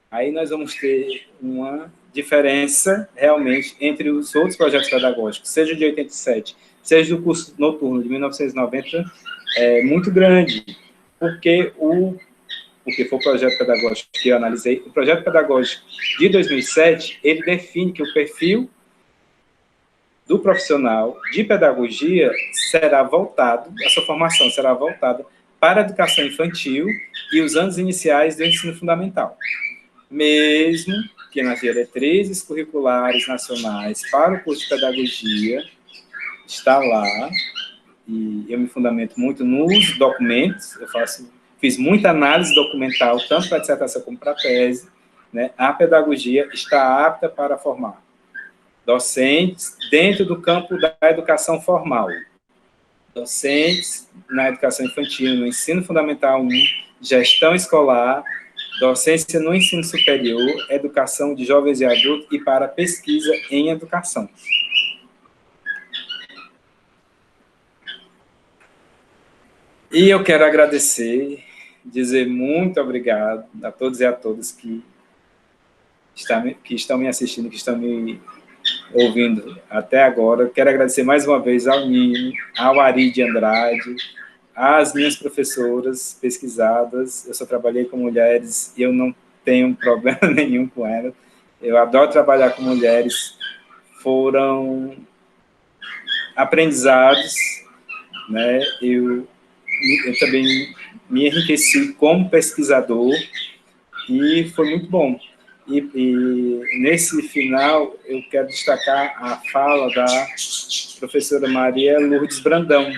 aí nós vamos ter uma diferença, realmente, entre os outros projetos pedagógicos, seja de 87, seja do curso noturno de 1990, é muito grande, porque foi o projeto pedagógico que eu analisei. O projeto pedagógico de 2007, ele define que o perfil do profissional de pedagogia será voltado, a sua formação será voltada para a educação infantil e os anos iniciais do ensino fundamental. Mesmo que nas diretrizes curriculares nacionais para o curso de pedagogia, está lá, e eu me fundamento muito nos documentos, fiz muita análise documental, tanto para a dissertação como para a tese, né? A pedagogia está apta para formar docentes dentro do campo da educação formal, docentes na educação infantil, no ensino fundamental 1, gestão escolar, docência no ensino superior, educação de jovens e adultos e para pesquisa em educação. E eu quero agradecer, dizer muito obrigado a todos e a todas que estão me assistindo, que estão me ouvindo até agora. Eu quero agradecer mais uma vez ao Nino, ao Ari de Andrade, às minhas professoras pesquisadas. Eu só trabalhei com mulheres e eu não tenho problema nenhum com elas. Eu adoro trabalhar com mulheres. Foram aprendizados, né? Eu também me enriqueci como pesquisador e foi muito bom. E nesse final, eu quero destacar a fala da professora Maria Lourdes Brandão.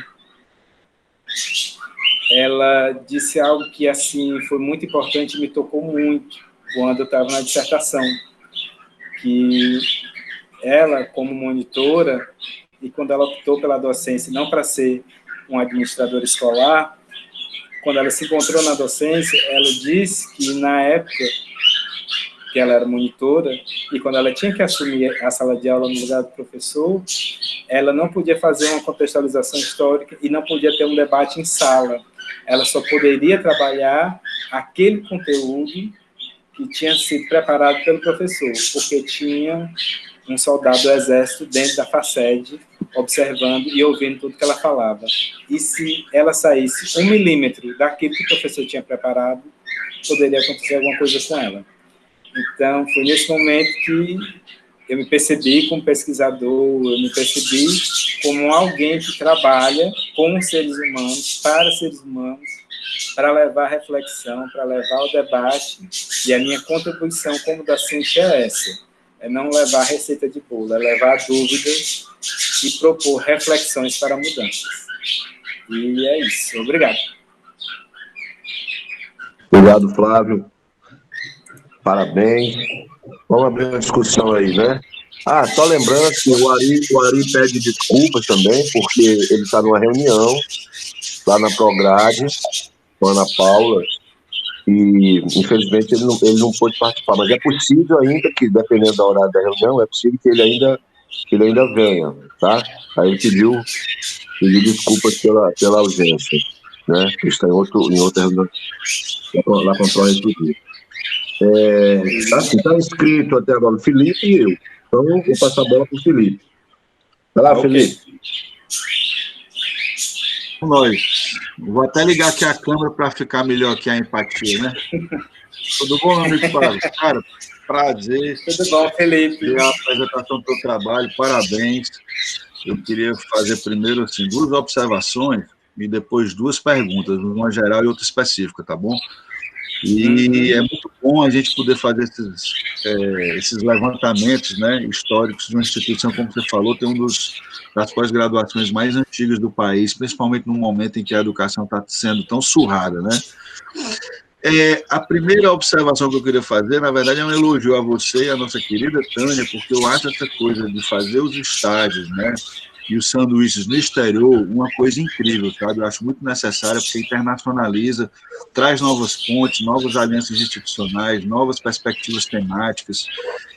Ela disse algo que, assim, foi muito importante e me tocou muito quando eu estava na dissertação, que ela, como monitora, e quando ela optou pela docência, não para ser uma administradora escolar, quando ela se encontrou na docência, ela disse que, na época que ela era monitora, e quando ela tinha que assumir a sala de aula no lugar do professor, ela não podia fazer uma contextualização histórica e não podia ter um debate em sala. Ela só poderia trabalhar aquele conteúdo que tinha sido preparado pelo professor, porque tinha um soldado do exército dentro da FACED, observando e ouvindo tudo que ela falava. E se ela saísse 1 milímetro daquilo que o professor tinha preparado, poderia acontecer alguma coisa com ela. Então, foi nesse momento que eu me percebi como pesquisador, eu me percebi como alguém que trabalha com seres humanos, para seres humanos, para levar reflexão, para levar o debate, e a minha contribuição como docente é essa, é não levar receita de bolo, é levar dúvidas e propor reflexões para mudanças. E é isso. Obrigado. Obrigado, Flávio. Parabéns. Vamos abrir uma discussão aí, né? Só lembrando que o Ari pede desculpas também, porque ele está numa reunião lá na Prograde, com a Ana Paula, e infelizmente ele não pôde participar, mas é possível ainda que, dependendo da hora da reunião, é possível que ele ainda venha, tá? Aí ele pediu desculpas pela ausência, né? Ele está em outra reunião lá com a Prograde, inclusive. Está inscrito até agora o Felipe e eu. Então, vou passar a bola para o Felipe. Vai lá, okay. Felipe. Nós. Vou até ligar aqui a câmera para ficar melhor aqui a empatia, né? Tudo bom, meu amigo Flávio? Cara, prazer. Tudo bom, Felipe? A apresentação do teu trabalho, parabéns. Eu queria fazer primeiro, assim, 2 observações e depois 2 perguntas, uma geral e outra específica, tá bom? E é muito bom a gente poder fazer esses levantamentos, né, históricos de uma instituição, como você falou, tem das pós-graduações mais antigas do país, principalmente no momento em que a educação está sendo tão surrada, né? A primeira observação que eu queria fazer, na verdade, é um elogio a você e a nossa querida Tânia, porque eu acho essa coisa de fazer os estágios, né, e os sanduíches no exterior, uma coisa incrível, sabe? Eu acho muito necessária, porque internacionaliza, traz novas pontes, novas alianças institucionais, novas perspectivas temáticas,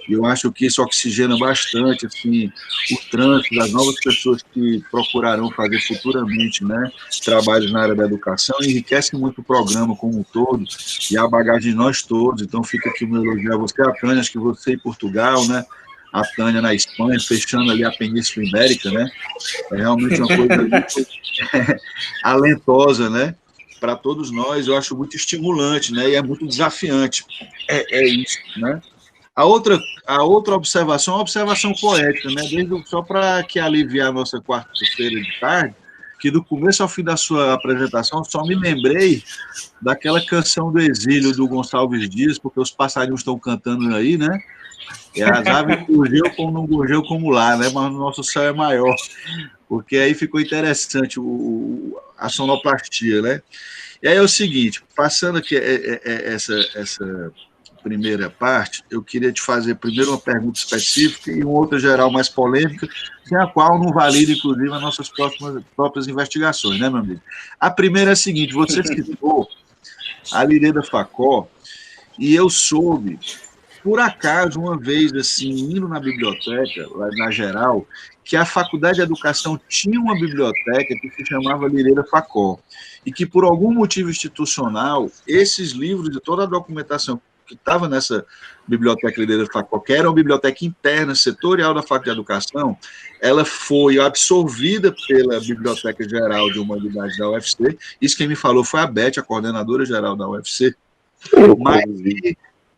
e eu acho que isso oxigena bastante, assim, o trânsito das novas pessoas que procurarão fazer futuramente, né, trabalhos na área da educação, enriquece muito o programa como um todo, e a bagagem de nós todos. Então fica aqui o meu elogio a você, a Tânia, acho que você em Portugal, né, a Tânia na Espanha, fechando ali a Península Ibérica, né, é realmente uma coisa muito alentosa, né, para todos nós. Eu acho muito estimulante, né, e é muito desafiante, é isso, né. A outra observação é uma observação poética, né? Só para que aliviar a nossa quarta-feira de tarde, que do começo ao fim da sua apresentação, só me lembrei daquela canção do exílio do Gonçalves Dias, porque os passarinhos estão cantando aí, né? E as aves gorjeiam como não gorjeiam como lá, né? Mas o nosso céu é maior, porque aí ficou interessante a sonoplastia, né? E aí é o seguinte, passando aqui essa primeira parte, eu queria te fazer primeiro uma pergunta específica e uma outra geral mais polêmica, sem a qual não valida, inclusive, as nossas próprias investigações, né, meu amigo? A primeira é a seguinte: você citou a Lireda Facó, e eu soube, por acaso, uma vez, assim, indo na biblioteca, lá na geral, que a Faculdade de Educação tinha uma biblioteca que se chamava Lireda Facó, e que, por algum motivo institucional, esses livros e toda a documentação que estava nessa biblioteca Lireda Facó, que era uma biblioteca interna, setorial da Faculdade de Educação, ela foi absorvida pela Biblioteca Geral de Humanidades da UFC. Isso quem me falou foi a Beth, a coordenadora geral da UFC. Mas,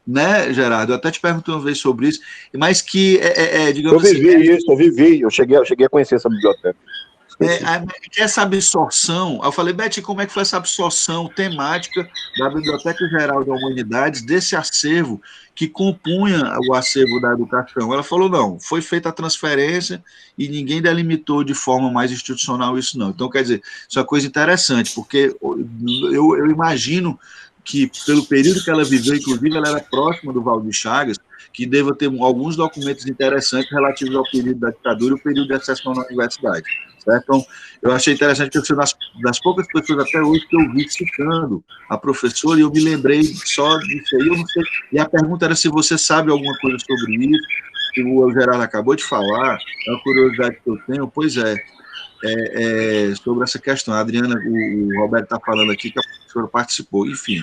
né, Gerardo, eu até te perguntei uma vez sobre isso, mas que, digamos assim... Eu vivi, eu cheguei a conhecer essa biblioteca. Essa absorção, eu falei, Beth, como é que foi essa absorção temática da Biblioteca Geral da Humanidades, desse acervo que compunha o acervo da educação? Ela falou, não, foi feita a transferência e ninguém delimitou de forma mais institucional isso, não. Então, quer dizer, isso é uma coisa interessante, porque eu imagino que, pelo período que ela viveu, inclusive, ela era próxima do Valdir Chagas, que deva ter alguns documentos interessantes relativos ao período da ditadura e o período de acessão na universidade. Certo? Então, eu achei interessante que eu sou das poucas pessoas até hoje que eu vi citando a professora, e eu me lembrei só disso aí, eu não sei. E a pergunta era se você sabe alguma coisa sobre isso, que o Gerardo acabou de falar, é uma curiosidade que eu tenho. Pois sobre essa questão. A Adriana, o Roberto está falando aqui que a professora participou, enfim.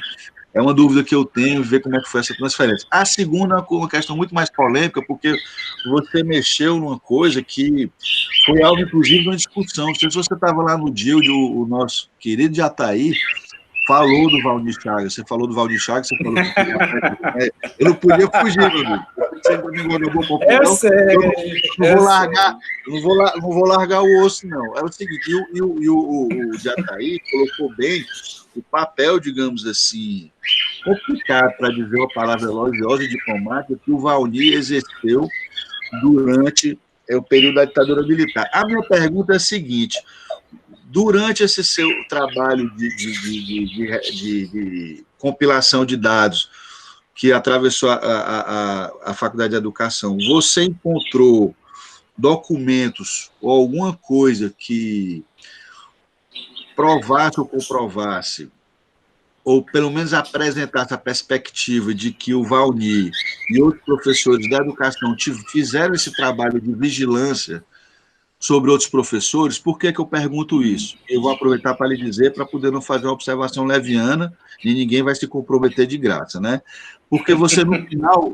É uma dúvida que eu tenho, ver como é que foi essa transferência. A segunda é uma questão muito mais polêmica, porque você mexeu numa coisa que foi algo, inclusive, de uma discussão. Não sei se você estava lá no dia, o nosso querido Jataí falou do Valdir Chagas. Você falou do Valdir Chagas, você falou que eu não podia fugir, meu amigo. Eu não vou largar o osso, não. É o seguinte, o Jataí colocou bem o papel, digamos assim, complicado, para dizer uma palavra elogiosa e diplomática, que o Valdir exerceu durante o período da ditadura militar. A minha pergunta é a seguinte: durante esse seu trabalho de compilação de dados que atravessou a Faculdade de Educação, você encontrou documentos ou alguma coisa que provasse ou comprovasse, ou pelo menos apresentasse a perspectiva de que o Valdir e outros professores da educação fizeram esse trabalho de vigilância sobre outros professores? Por que eu pergunto isso? Eu vou aproveitar para lhe dizer, para poder não fazer uma observação leviana, e ninguém vai se comprometer de graça, né? Porque você no final...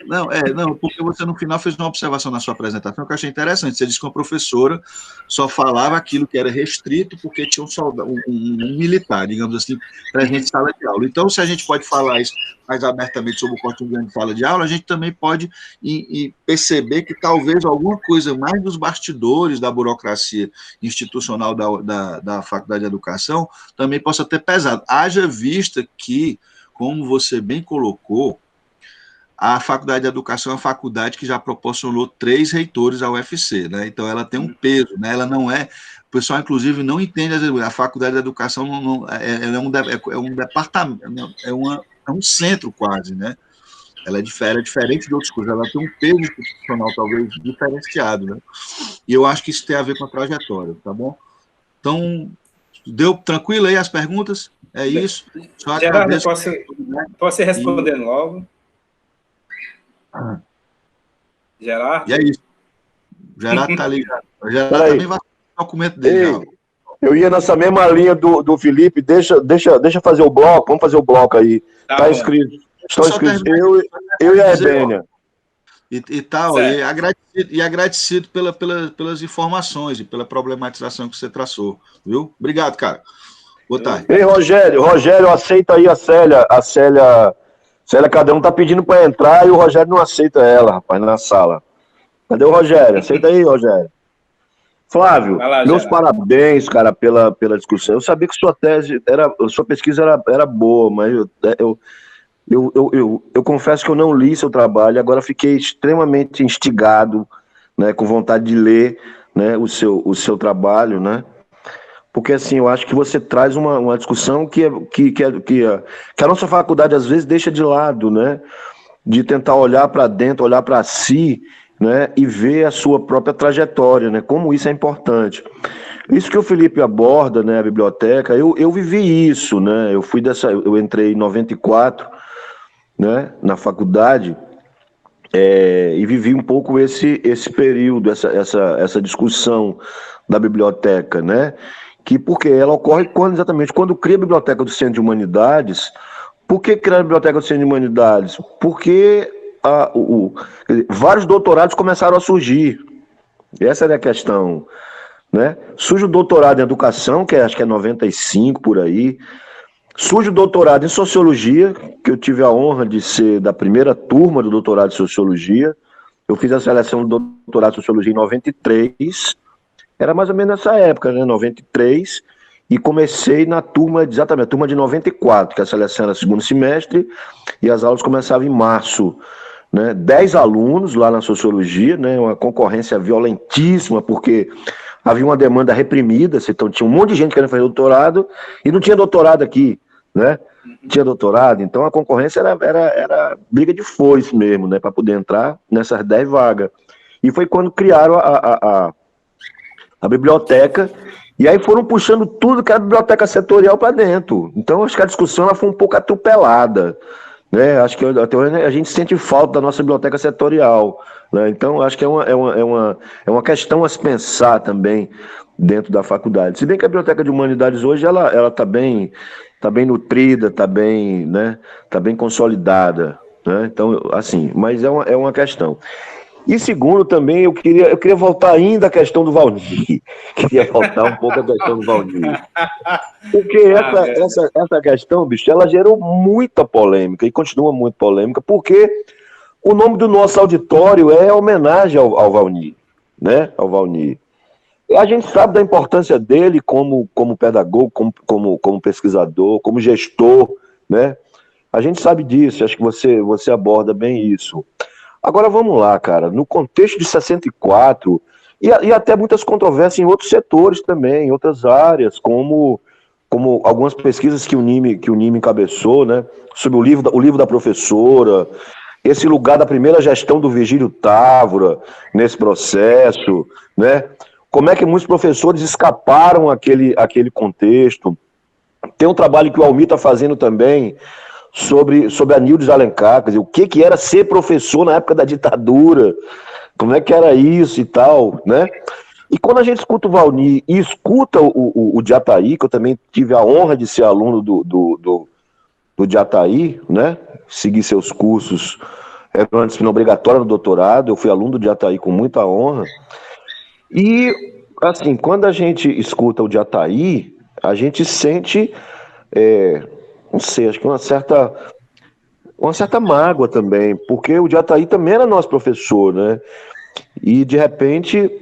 porque você no final fez uma observação na sua apresentação que eu achei interessante. Você disse que uma professora só falava aquilo que era restrito porque tinha um militar, digamos assim, presente em sala de aula. Então, se a gente pode falar isso mais abertamente sobre o cotidiano de sala de aula, a gente também pode perceber que talvez alguma coisa mais dos bastidores da burocracia institucional da Faculdade de Educação também possa ter pesado. Haja vista que, como você bem colocou, a Faculdade de Educação é uma faculdade que já proporcionou 3 reitores à UFC, né? Então ela tem um peso, né? Ela não é... O pessoal, inclusive, não entende a Faculdade de Educação, ela é um departamento, é um centro quase, né? Ela é diferente de outros cursos, ela tem um peso institucional talvez diferenciado, né? E eu acho que isso tem a ver com a trajetória, tá bom? Então, deu tranquilo aí as perguntas? É isso. Só Gerardo, agradeço. posso ir respondendo logo? Gerardo? E é isso. Gerardo está ligado. O Gerardo também vai fazer o documento dele. Ei, eu ia nessa mesma linha do Felipe, deixa fazer o bloco, vamos fazer o bloco aí. Tá escrito. Estão inscritos eu e a Ebênia. E tal, e agradecido pelas informações e pela problematização que você traçou, viu? Obrigado, cara. Boa tarde. Ei, Rogério, aceita aí a Célia, cada um tá pedindo para entrar e o Rogério não aceita ela, rapaz, na sala. Cadê o Rogério? Aceita aí, Rogério. Flávio, lá, meus parabéns, cara, pela discussão. Eu sabia que sua pesquisa era boa, mas eu confesso que eu não li seu trabalho, agora fiquei extremamente instigado, né, com vontade de ler, né, o seu trabalho, né, porque assim, eu acho que você traz uma discussão que a nossa faculdade às vezes deixa de lado, né, de tentar olhar para dentro, olhar para si, né, e ver a sua própria trajetória, né, como isso é importante. Isso que o Felipe aborda, né, a biblioteca, eu vivi isso, né, eu entrei em 94, né, na faculdade, e vivi um pouco esse período, essa discussão da biblioteca, né, porque ela ocorre exatamente quando cria a Biblioteca do Centro de Humanidades. Por que criar a Biblioteca do Centro de Humanidades? Porque vários doutorados começaram a surgir. Essa era a questão, né? Surge o doutorado em educação, acho que é 95 por aí. Surge o doutorado em sociologia, que eu tive a honra de ser da primeira turma do doutorado de sociologia. Eu fiz a seleção do doutorado de sociologia em 93. Era mais ou menos nessa época, né? 93. E comecei na turma, exatamente, a turma de 94, que a seleção era segundo semestre, e as aulas começavam em março. Né? 10 alunos lá na sociologia, né? Uma concorrência violentíssima, porque havia uma demanda reprimida, então tinha um monte de gente querendo fazer doutorado, e não tinha doutorado aqui, né? Tinha doutorado, então a concorrência era briga de foice mesmo, né? Para poder entrar nessas 10 vagas. E foi quando criaram a biblioteca, e aí foram puxando tudo que era biblioteca setorial para dentro. Então acho que a discussão ela foi um pouco atropelada, né? Acho que até hoje a gente sente falta da nossa biblioteca setorial, né? Então acho que é uma questão a se pensar também dentro da faculdade. Se bem que a biblioteca de humanidades hoje ela está bem nutrida, está bem, né? Tá bem consolidada, né? Então assim, mas é uma questão. E segundo também, eu queria voltar ainda à questão do Valnir. Queria voltar um pouco à questão do Valnir. Porque essa questão, bicho, ela gerou muita polêmica e continua muito polêmica, porque o nome do nosso auditório é homenagem ao Valnir, né? Ao Valnir. E a gente sabe da importância dele como pedagogo, como pesquisador, como gestor, né? A gente sabe disso, acho que você aborda bem isso. Agora vamos lá, cara, no contexto de 64, e até muitas controvérsias em outros setores também, em outras áreas, como algumas pesquisas que o NIME encabeçou, né, sobre o livro da professora, esse lugar da primeira gestão do Virgílio Távora nesse processo, né, como é que muitos professores escaparam àquele contexto. Tem um trabalho que o Almir está fazendo também, sobre a Nildes Alencar, quer dizer, o que era ser professor na época da ditadura, como é que era isso e tal, né? E quando a gente escuta o Valnir e escuta o Jataí, que eu também tive a honra de ser aluno do Jataí, né? Seguir seus cursos, era uma disciplina obrigatória no doutorado, eu fui aluno do Jataí com muita honra. E, assim, quando a gente escuta o Jataí, a gente sente... não sei, acho que uma certa mágoa também, porque o Jataí também era nosso professor, né? E, de repente,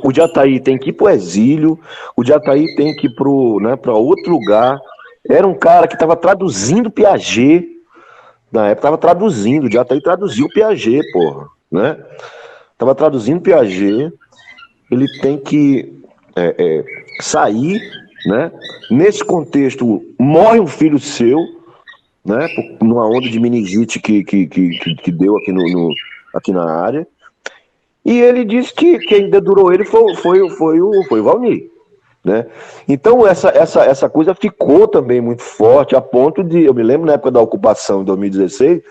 o Jataí tem que ir para o exílio, o Jataí tem que ir para outro lugar. Era um cara que estava traduzindo Piaget, na época estava traduzindo, o Jataí traduziu Piaget, porra, né? Estava traduzindo Piaget, ele tem que sair, né? Nesse contexto, morre um filho seu, né, numa onda de meningite que deu aqui na área. E ele disse que quem dedurou ele foi o Valnir, né? Então essa coisa ficou também muito forte, a ponto de, eu me lembro na época da ocupação, em 2016,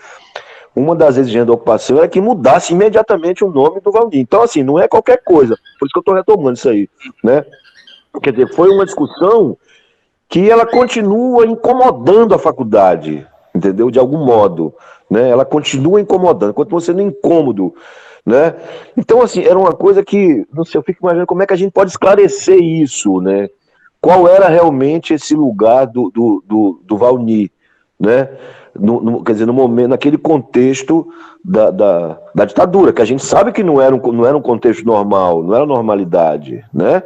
uma das exigências da ocupação era que mudasse imediatamente o nome do Valnir. Então, assim, não é qualquer coisa, por isso que eu estou retomando isso aí, né? Quer dizer, foi uma discussão que ela continua incomodando a faculdade, entendeu? De algum modo, né? Ela continua incomodando, continua sendo incômodo, né? Então, assim, era uma coisa que, não sei, eu fico imaginando como é que a gente pode esclarecer isso, né? Qual era realmente esse lugar do Valnir, né? Quer dizer, no momento, naquele contexto da ditadura, que a gente sabe que não era um contexto normal, não era normalidade, né?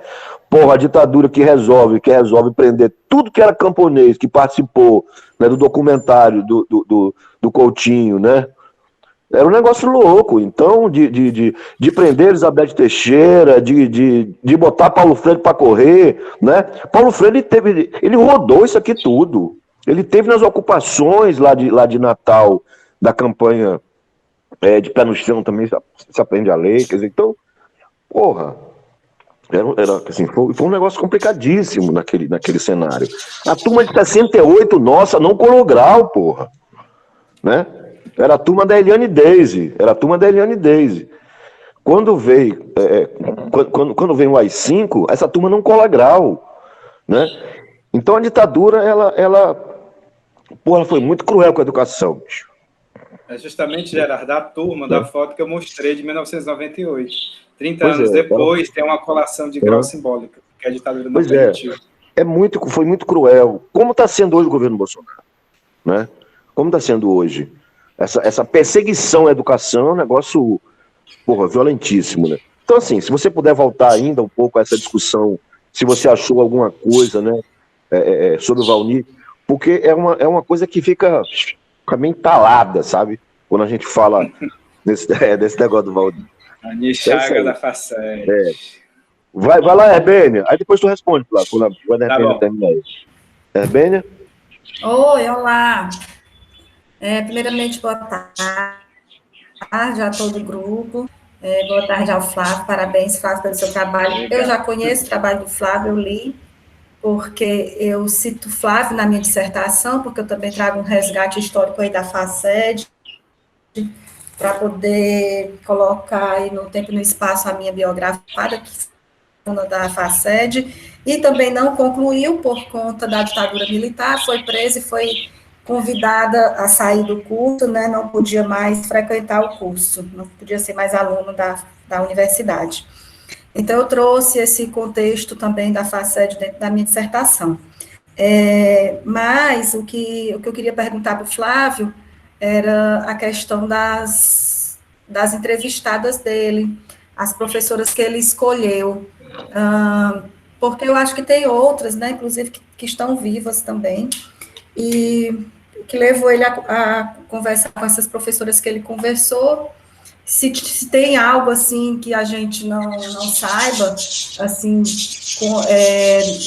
Porra, a ditadura que resolve prender tudo que era camponês, que participou, né, do documentário do Coutinho, né? Era um negócio louco. Então, de prender Elizabeth Teixeira, de botar Paulo Freire para correr, né? Paulo Freire ele rodou isso aqui tudo. Ele teve nas ocupações lá de Natal, da campanha de pé no chão também, se aprende a lei. Quer dizer, então, porra, assim, foi um negócio complicadíssimo naquele cenário. A turma de 68, nossa, não colou grau, porra. Né? Era a turma da Eliane Daisy. Quando veio, quando veio o AI-5, essa turma não cola grau, né? Então a ditadura, ela foi muito cruel com a educação, bicho. É justamente, Gerardo, a turma da foto que eu mostrei de 1998. 30 anos depois, tem uma colação de grau simbólica, que a ditadura não permitiu. Foi muito cruel. Como está sendo hoje o governo Bolsonaro, né? Como está sendo hoje? Essa perseguição à educação é um negócio, porra, violentíssimo, né? Então, assim, se você puder voltar ainda um pouco a essa discussão, se você achou alguma coisa, né, sobre o Valnir, porque é uma coisa que fica meio entalada, sabe? Quando a gente fala desse negócio do Valnir. A Nichaga da Facete. Vai lá, Herbênia. Aí depois tu responde, lá, quando a Herbênia terminar aí. Herbênia? Oi, olá. Primeiramente, boa tarde a todo o grupo. Boa tarde ao Flávio. Parabéns, Flávio, pelo seu trabalho. Obrigado. Eu já conheço o trabalho do Flávio, eu li, porque eu cito Flávio na minha dissertação, porque eu também trago um resgate histórico aí da FACED, para poder colocar aí no tempo e no espaço a minha biografada, que é da FACED, e também não concluiu por conta da ditadura militar, foi presa e foi convidada a sair do curso, né, não podia mais frequentar o curso, não podia ser mais aluno da universidade. Então, eu trouxe esse contexto também da FACED dentro da minha dissertação. Mas o que eu queria perguntar para o Flávio era a questão das entrevistadas dele, as professoras que ele escolheu, porque eu acho que tem outras, né, inclusive que estão vivas também, e que levou ele a conversar com essas professoras que ele conversou, se tem algo, assim, que a gente não saiba, assim,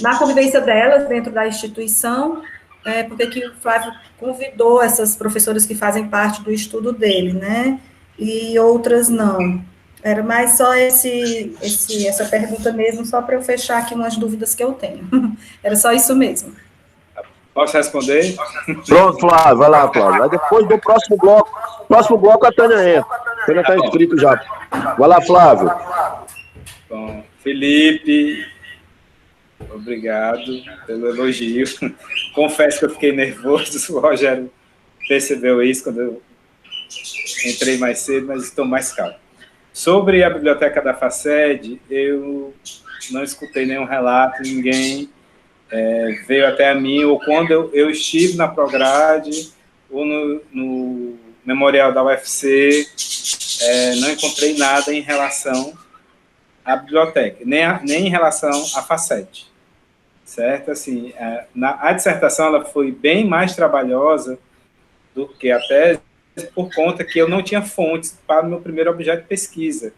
na convivência delas dentro da instituição, porque que o Flávio convidou essas professoras que fazem parte do estudo dele, né, e outras não. Era mais só essa pergunta mesmo, só para eu fechar aqui umas dúvidas que eu tenho. Era só isso mesmo. Posso responder? Pronto, Flávio, vai lá, Flávio. Aí depois do próximo bloco a Tânia entra. A Tânia está inscrito já. Vai lá, Flávio. Bom, Felipe, obrigado pelo elogio. Confesso que eu fiquei nervoso, o Rogério percebeu isso quando eu entrei mais cedo, mas estou mais calmo. Sobre a biblioteca da FACED, eu não escutei nenhum relato, ninguém veio até a mim, ou quando eu estive na Prograde, ou no memorial da UFC, não encontrei nada em relação à biblioteca, nem em relação à FACED, certo? Assim, a dissertação ela foi bem mais trabalhosa do que a tese, por conta que eu não tinha fontes para o meu primeiro objeto de pesquisa.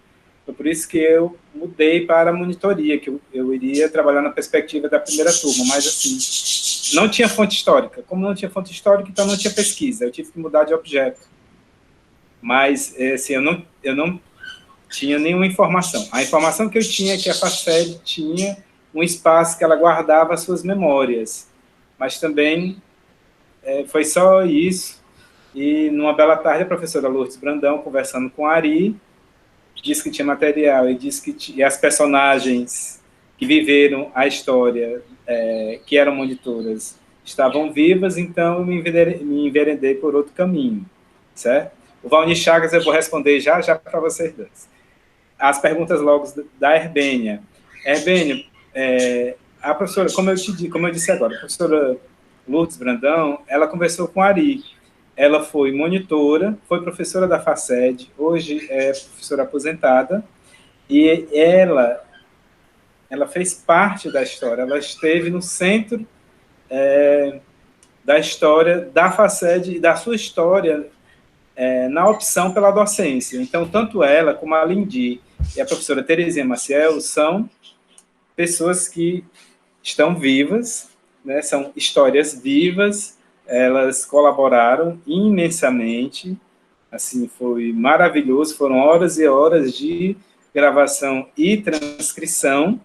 Foi por isso que eu mudei para a monitoria, que eu iria trabalhar na perspectiva da primeira turma, mas assim, não tinha fonte histórica. Como não tinha fonte histórica, então não tinha pesquisa, eu tive que mudar de objeto. Mas, assim, eu não tinha nenhuma informação. A informação que eu tinha é que a FACED tinha um espaço que ela guardava as suas memórias, mas também foi só isso. E, numa bela tarde, a professora Lourdes Brandão, conversando com a Ari, disse que tinha material e disse que as personagens que viveram a história, que eram monitoras, estavam vivas, então eu me enveredei por outro caminho, certo? O Valnir Chagas eu vou responder já para vocês dois. As perguntas logo da Herbênia. Herbênia, a professora, como eu disse agora, a professora Lourdes Brandão, ela conversou com a Ari. Ela foi monitora, foi professora da FACED, hoje é professora aposentada, e ela fez parte da história, ela esteve no centro da história da FACED e da sua história na opção pela docência. Então, tanto ela como a Lindy e a professora Terezinha Maciel são pessoas que estão vivas, né, são histórias vivas, elas colaboraram imensamente, assim, foi maravilhoso, foram horas e horas de gravação e transcrição,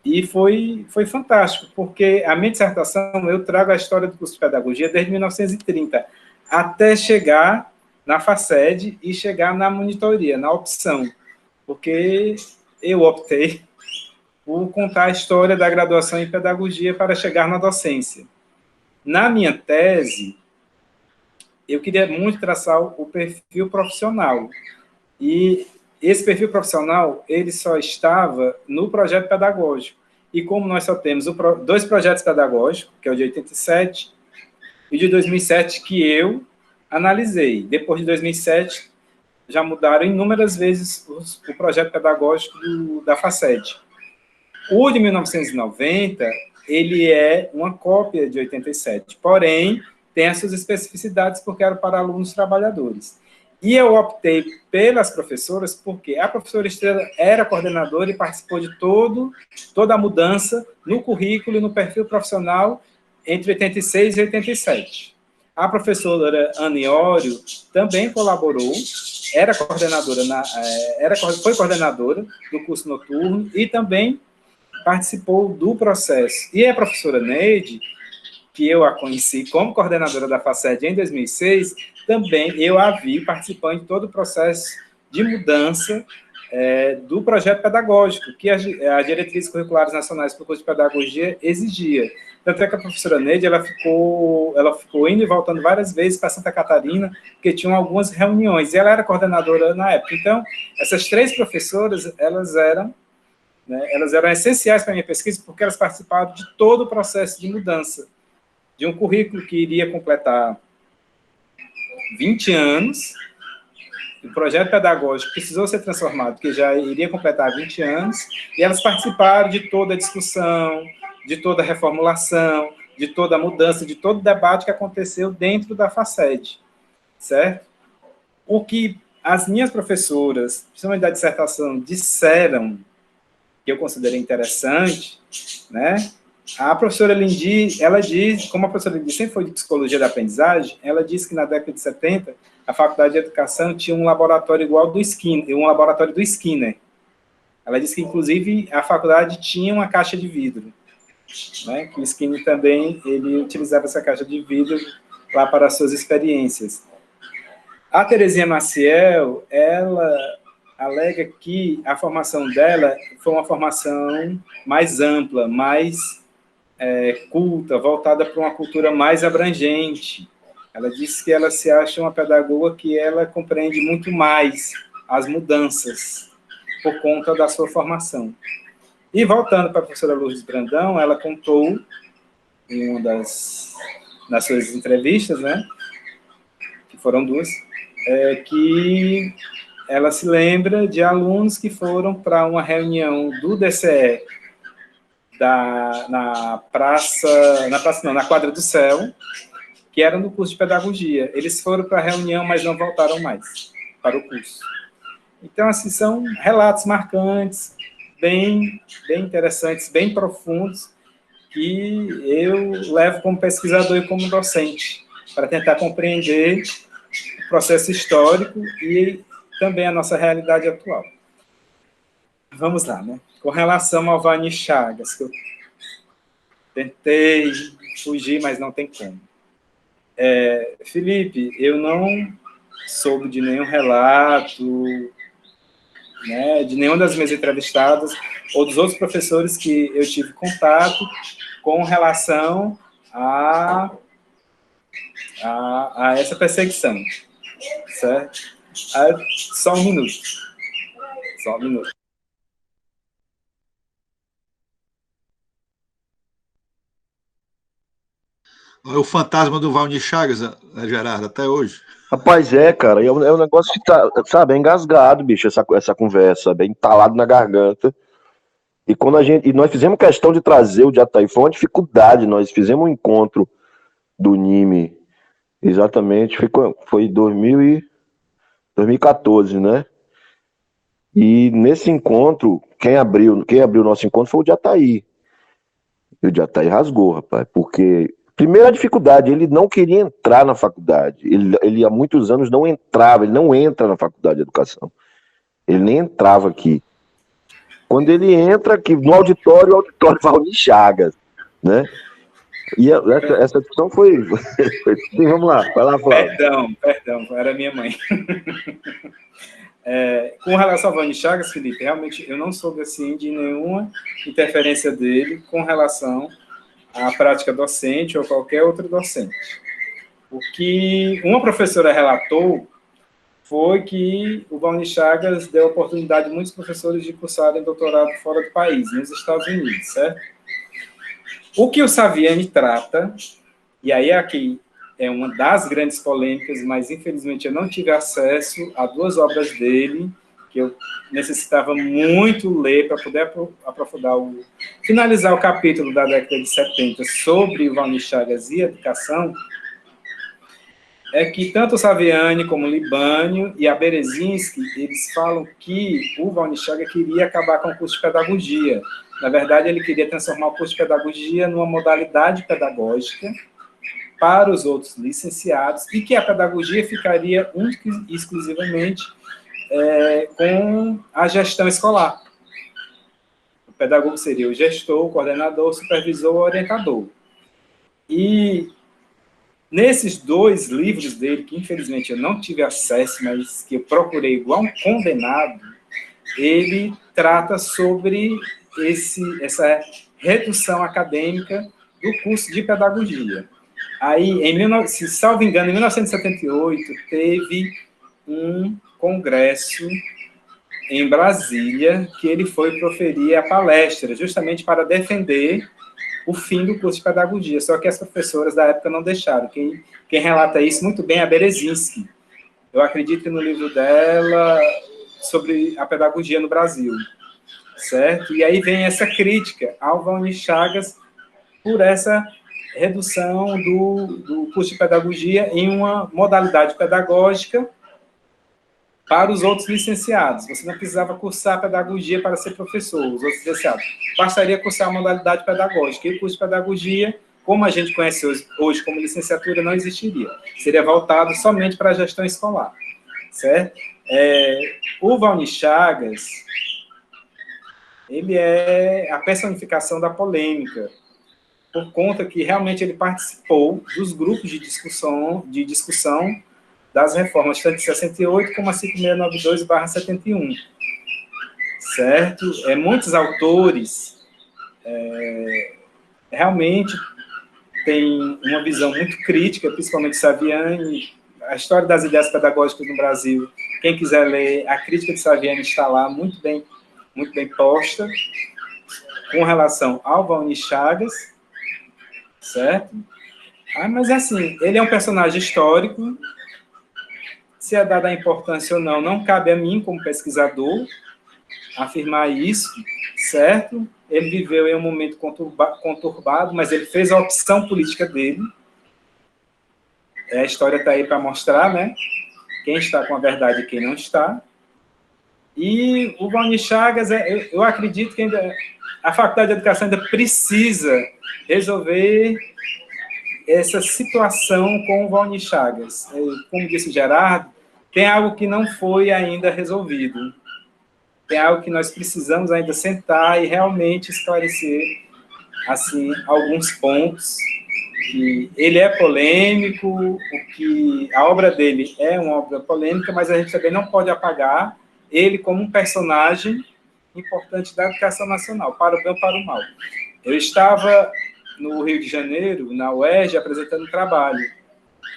e foi fantástico, porque a minha dissertação, eu trago a história do curso de pedagogia desde 1930, até chegar na FACED e chegar na monitoria, na opção, porque eu optei por contar a história da graduação em pedagogia para chegar na docência. Na minha tese, eu queria muito traçar o perfil profissional. E esse perfil profissional, ele só estava no projeto pedagógico. E como nós só temos dois projetos pedagógicos, que é o de 87 e de 2007, que eu analisei. Depois de 2007, já mudaram inúmeras vezes o projeto pedagógico da FACED. O de 1990, ele é uma cópia de 87, porém, tem as suas especificidades porque era para alunos trabalhadores. E eu optei pelas professoras porque a professora Estrela era coordenadora e participou de toda a mudança no currículo e no perfil profissional entre 86 e 87. A professora Aniório também colaborou, foi coordenadora do curso noturno e também participou do processo. E a professora Neide, que eu a conheci como coordenadora da FACED em 2006, também eu a vi participando de todo o processo de mudança do projeto pedagógico, que as diretrizes curriculares nacionais para o curso de pedagogia exigia. Tanto é que a professora Neide, ela ficou indo e voltando várias vezes para Santa Catarina, porque tinham algumas reuniões, e ela era coordenadora na época. Então, essas três professoras, elas eram essenciais para a minha pesquisa, porque elas participaram de todo o processo de mudança, de um currículo que iria completar 20 anos, o projeto pedagógico precisou ser transformado, porque já iria completar 20 anos, e elas participaram de toda a discussão, de toda a reformulação, de toda a mudança, de todo o debate que aconteceu dentro da FACED, certo? O que as minhas professoras, principalmente da dissertação, disseram, que eu considerei interessante, né? A professora Lindy, ela diz, como a professora Lindy sempre foi de psicologia da aprendizagem, ela disse que na década de 70, a Faculdade de Educação tinha um laboratório igual do Skinner, um laboratório do Skinner. Ela disse que, inclusive, a faculdade tinha uma caixa de vidro, né? Que o Skinner também, ele utilizava essa caixa de vidro lá para as suas experiências. A Terezinha Maciel, ela alega que a formação dela foi uma formação mais ampla, mais culta, voltada para uma cultura mais abrangente. Ela disse que ela se acha uma pedagoga que ela compreende muito mais as mudanças por conta da sua formação. E voltando para a professora Lourdes Brandão, ela contou em uma das suas entrevistas, né, que foram duas, que ela se lembra de alunos que foram para uma reunião do DCE na Quadra do Céu, que era no curso de pedagogia. Eles foram para a reunião, mas não voltaram mais para o curso. Então, assim, são relatos marcantes, bem interessantes, bem profundos, que eu levo como pesquisador e como docente, para tentar compreender o processo histórico e também a nossa realidade atual. Vamos lá, né? Com relação ao Wagner Chagas, que eu tentei fugir, mas não tem como. Felipe, eu não soube de nenhum relato, né, de nenhuma das minhas entrevistadas ou dos outros professores que eu tive contato com relação a essa perseguição, certo? Só um minuto. Só um minuto. O fantasma do Valnir Chagas, Gerardo, até hoje. Rapaz, cara, é um negócio que tá, sabe, é engasgado, bicho, essa conversa, bem entalado na garganta. E nós fizemos questão de trazer o Jataí, foi uma dificuldade, nós fizemos um encontro do NIME, exatamente, foi 2014, né? E nesse encontro, quem abriu o nosso encontro foi o Jataí. E o Jataí rasgou, rapaz, porque primeira dificuldade, ele não queria entrar na faculdade. Ele há muitos anos não entrava, ele não entra na faculdade de educação. Ele nem entrava aqui. Quando ele entra aqui no auditório, o auditório Valnir Chagas, né? E essa discussão foi... Sim, vamos lá, vai lá, Flávio. Perdão, era minha mãe. Com relação ao Valnir Chagas, Felipe, realmente eu não soube assim de nenhuma interferência dele com relação à prática docente ou qualquer outro docente. O que uma professora relatou foi que o Valnir Chagas deu oportunidade a muitos professores de cursarem doutorado fora do país, nos Estados Unidos, certo? O que o Saviani trata, e aí aqui é uma das grandes polêmicas, mas infelizmente eu não tive acesso a duas obras dele, que eu necessitava muito ler para poder aprofundar, finalizar o capítulo da década de 70 sobre o Valnir Chagas e educação, é que tanto o Saviani como o Libânio e a Berezinski, eles falam que o Valnir Chagas queria acabar com o curso de pedagogia. Na verdade, ele queria transformar o curso de pedagogia numa modalidade pedagógica para os outros licenciados e que a pedagogia ficaria exclusivamente com a gestão escolar. O pedagogo seria o gestor, o coordenador, o supervisor, o orientador. E nesses dois livros dele, que infelizmente eu não tive acesso, mas que eu procurei igual um condenado, ele trata sobre essa redução acadêmica do curso de pedagogia. Aí, se salvo engano, em 1978, teve um congresso em Brasília que ele foi proferir a palestra, justamente para defender o fim do curso de pedagogia, só que as professoras da época não deixaram. Quem relata isso muito bem é a Berezinski. Eu acredito que no livro dela, sobre a pedagogia no Brasil, certo? E aí vem essa crítica ao Valnir Chagas por essa redução do curso de pedagogia em uma modalidade pedagógica para os outros licenciados. Você não precisava cursar pedagogia para ser professor, os outros licenciados. Bastaria cursar a modalidade pedagógica. E o curso de pedagogia, como a gente conhece hoje como licenciatura, não existiria. Seria voltado somente para a gestão escolar, certo? O Valnir Chagas, ele é a personificação da polêmica, por conta que realmente ele participou dos grupos de discussão das reformas, tanto de 68 como a 5692/71, certo? Muitos autores realmente têm uma visão muito crítica, principalmente Saviani, a história das ideias pedagógicas no Brasil. Quem quiser ler, a crítica de Saviani está lá, muito bem posta, com relação ao Valnir Chagas, certo? Mas assim, ele é um personagem histórico. Se é dada a importância ou não, não cabe a mim, como pesquisador, afirmar isso, certo? Ele viveu em um momento conturbado, mas ele fez a opção política dele. A história está aí para mostrar, né? Quem está com a verdade e quem não está. E o Valnir Chagas, eu acredito que ainda a Faculdade de Educação ainda precisa resolver essa situação com o Valnir Chagas. Como disse o Gerardo, tem algo que não foi ainda resolvido. Tem algo que nós precisamos ainda sentar e realmente esclarecer, assim, alguns pontos. Que ele é polêmico, a obra dele é uma obra polêmica, mas a gente também não pode apagar ele como um personagem importante da educação nacional, para o bem ou para o mal. Eu estava no Rio de Janeiro, na UERJ, apresentando um trabalho,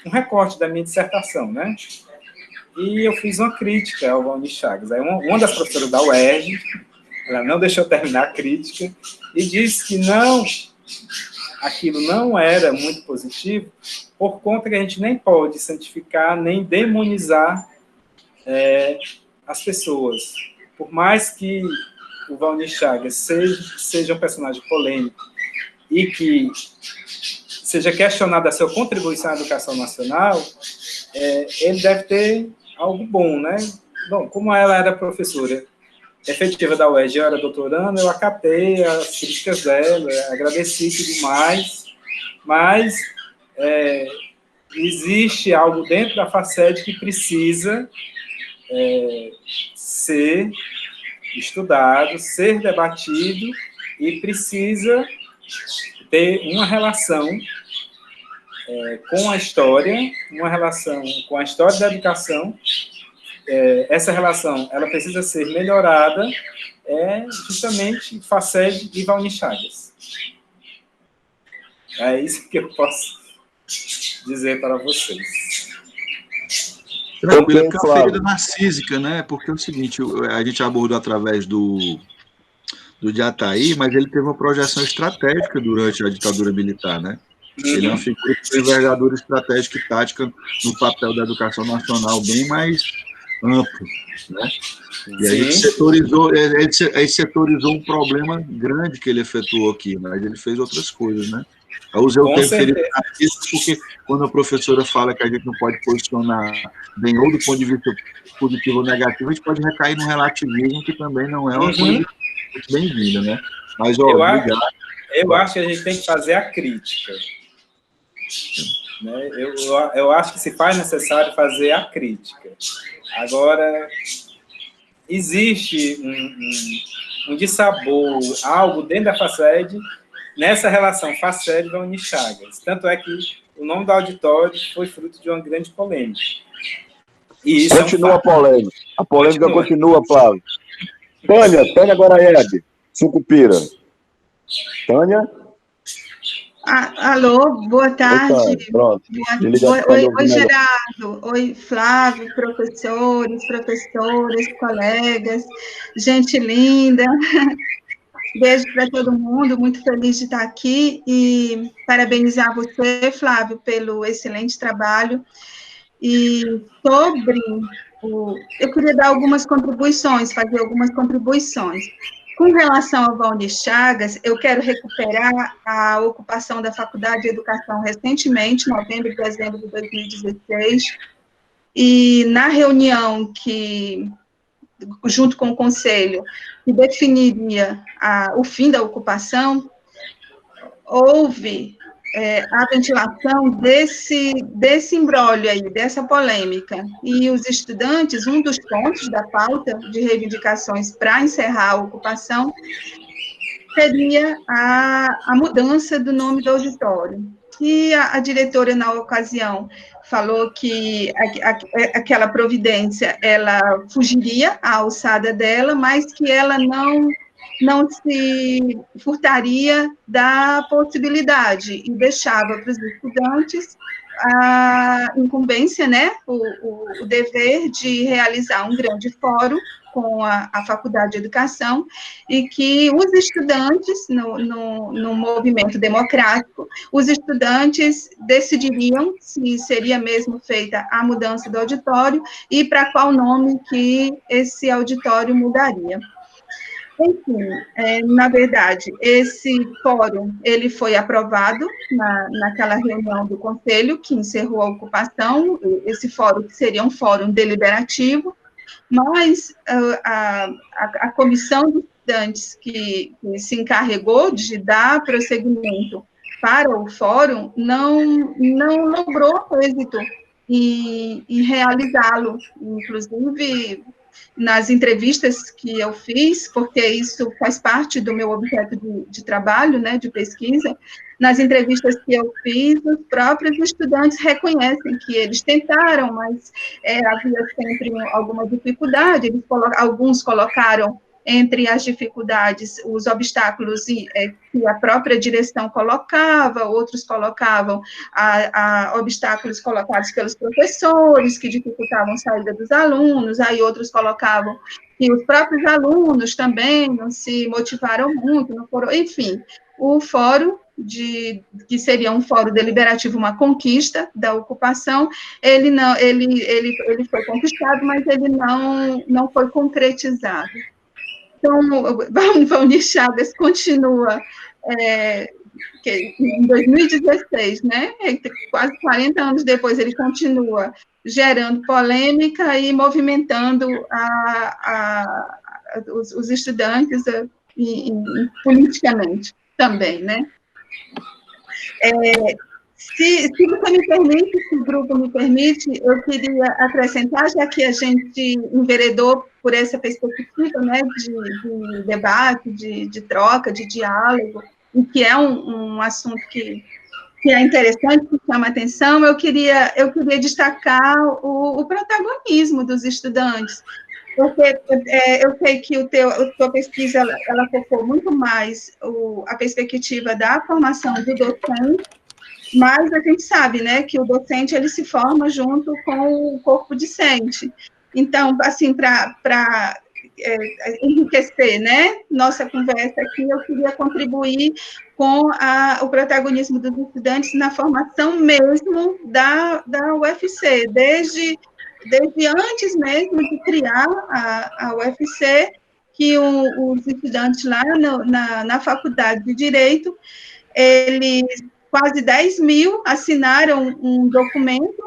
um recorte da minha dissertação, né? E eu fiz uma crítica ao Valnir Chagas. Aí uma das professoras da UERJ, ela não deixou terminar a crítica, e disse que aquilo não era muito positivo, por conta que a gente nem pode santificar, nem demonizar as pessoas. Por mais que o Valnir Chagas seja um personagem polêmico e que seja questionado a sua contribuição à educação nacional, ele deve ter algo bom, né? Bom, como ela era professora efetiva da UERJ, eu era doutorando, eu acatei as críticas dela, agradeci e tudo mais, mas existe algo dentro da FACED que precisa ser estudado, ser debatido e precisa ter uma relação com a história, uma relação com a história da educação. Essa relação ela precisa ser melhorada, justamente FACED e Valnir Chagas. É isso que eu posso dizer para vocês. Tranquilo, porque é uma ferida narcísica, né? Porque é o seguinte, a gente abordou através do Jatahy, mas ele teve uma projeção estratégica durante a ditadura militar, né? Ele é uma figura que tem envergadura estratégica e tática no papel da educação nacional bem mais amplo, né? E aí ele setorizou um problema grande que ele efetuou aqui, mas ele fez outras coisas, né? Eu usei o termo ferido narcísico porque quando a professora fala que a gente não pode posicionar bem ou do ponto de vista positivo ou negativo, a gente pode recair no relativismo, que também não é uma coisa muito bem-vinda, né? Mas, obrigado. Eu acho que a gente tem que fazer a crítica. Né? Eu acho que se faz necessário fazer a crítica. Agora, existe um dissabor, algo dentro da FACED, nessa relação FACED e Valnir Chagas. Tanto é que o nome do auditório foi fruto de uma grande polêmica. E isso continua a polêmica. A polêmica continua, Flávio. Tânia Guaraeb, Sucupira. Tânia? Alô, boa tarde. Opa, pronto. Oi, Gerardo. Oi, Flávio, professores, colegas, gente linda. Beijo para todo mundo, muito feliz de estar aqui e parabenizar você, Flávio, pelo excelente trabalho. E eu queria dar fazer algumas contribuições. Com relação ao Valnir Chagas, eu quero recuperar a ocupação da Faculdade de Educação recentemente, novembro e dezembro de 2016, e na reunião junto com o Conselho, que definiria o fim da ocupação, houve a ventilação desse imbróglio aí, dessa polêmica. E os estudantes, um dos pontos da pauta de reivindicações para encerrar a ocupação seria a mudança do nome do auditório. E a diretora, na ocasião, falou que aquela providência, ela fugiria à alçada dela, mas que ela não se furtaria da possibilidade e deixava para os estudantes a incumbência, né, o dever de realizar um grande fórum com a Faculdade de Educação, e que os estudantes, no movimento democrático, os estudantes decidiriam se seria mesmo feita a mudança do auditório e para qual nome que esse auditório mudaria. Enfim, na verdade, esse fórum, ele foi aprovado naquela reunião do Conselho, que encerrou a ocupação, esse fórum que seria um fórum deliberativo, mas a comissão de estudantes que se encarregou de dar prosseguimento para o fórum não logrou êxito em realizá-lo. Inclusive, nas entrevistas que eu fiz, porque isso faz parte do meu objeto de trabalho, né, de pesquisa, nas entrevistas que eu fiz, os próprios estudantes reconhecem que eles tentaram, mas havia sempre alguma dificuldade, alguns colocaram entre as dificuldades, os obstáculos que a própria direção colocava, outros colocavam obstáculos colocados pelos professores, que dificultavam a saída dos alunos, aí outros colocavam que os próprios alunos também não se motivaram muito, não foram, enfim, o fórum, que seria um fórum deliberativo, uma conquista da ocupação, ele foi conquistado, mas ele não foi concretizado. Então, Valnir Chagas continua, em 2016, né, quase 40 anos depois, ele continua gerando polêmica e movimentando os estudantes politicamente também, né. Se você me permite, se o grupo me permite, eu queria acrescentar, já que a gente enveredou por essa perspectiva, né, de debate, de troca, de diálogo, e que é um assunto que é interessante, que chama atenção, eu queria destacar o protagonismo dos estudantes, porque eu sei que a tua pesquisa, ela focou muito mais a perspectiva da formação do docente, mas a gente sabe, né, que o docente, ele se forma junto com o corpo discente. Então, assim, para enriquecer, né, nossa conversa aqui, eu queria contribuir com o protagonismo dos estudantes na formação mesmo da UFC, desde antes mesmo de criar a UFC, que os estudantes lá na Faculdade de Direito, eles quase 10 mil assinaram um documento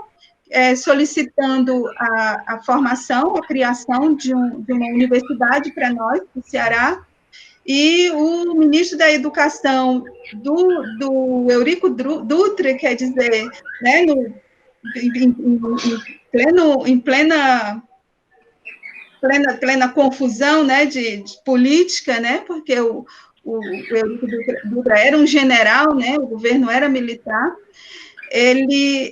solicitando a formação, a criação de uma universidade para nós, do Ceará, e o ministro da Educação do Eurico Dutra, quer dizer, né, em plena confusão, né, de política, né, porque o Eurico Dutra era um general, né, o governo era militar, ele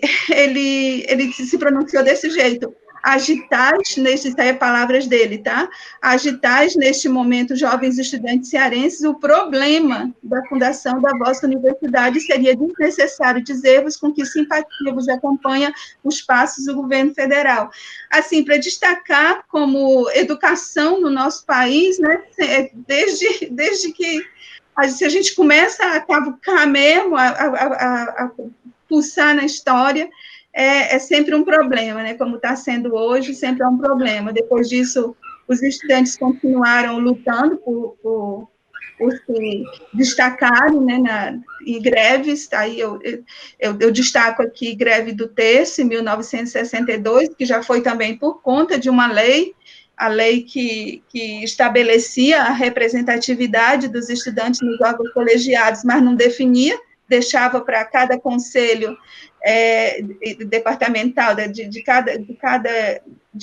se pronunciou desse jeito: agitais, isso aí é palavras dele, tá? Agitais, neste momento, jovens estudantes cearenses, o problema da fundação da vossa universidade seria desnecessário dizer-vos com que simpatia vos acompanha os passos do governo federal. Assim, para destacar como educação no nosso país, né, desde que se a gente começa a cavucar mesmo, a pulsar na história, é sempre um problema, né? Como está sendo hoje, sempre é um problema. Depois disso, os estudantes continuaram lutando por se destacarem, né, em greves. Tá? Aí eu destaco aqui greve do Terço, em 1962, que já foi também por conta de uma lei, a lei que estabelecia a representatividade dos estudantes nos órgãos colegiados, mas não definia, deixava para cada conselho departamental de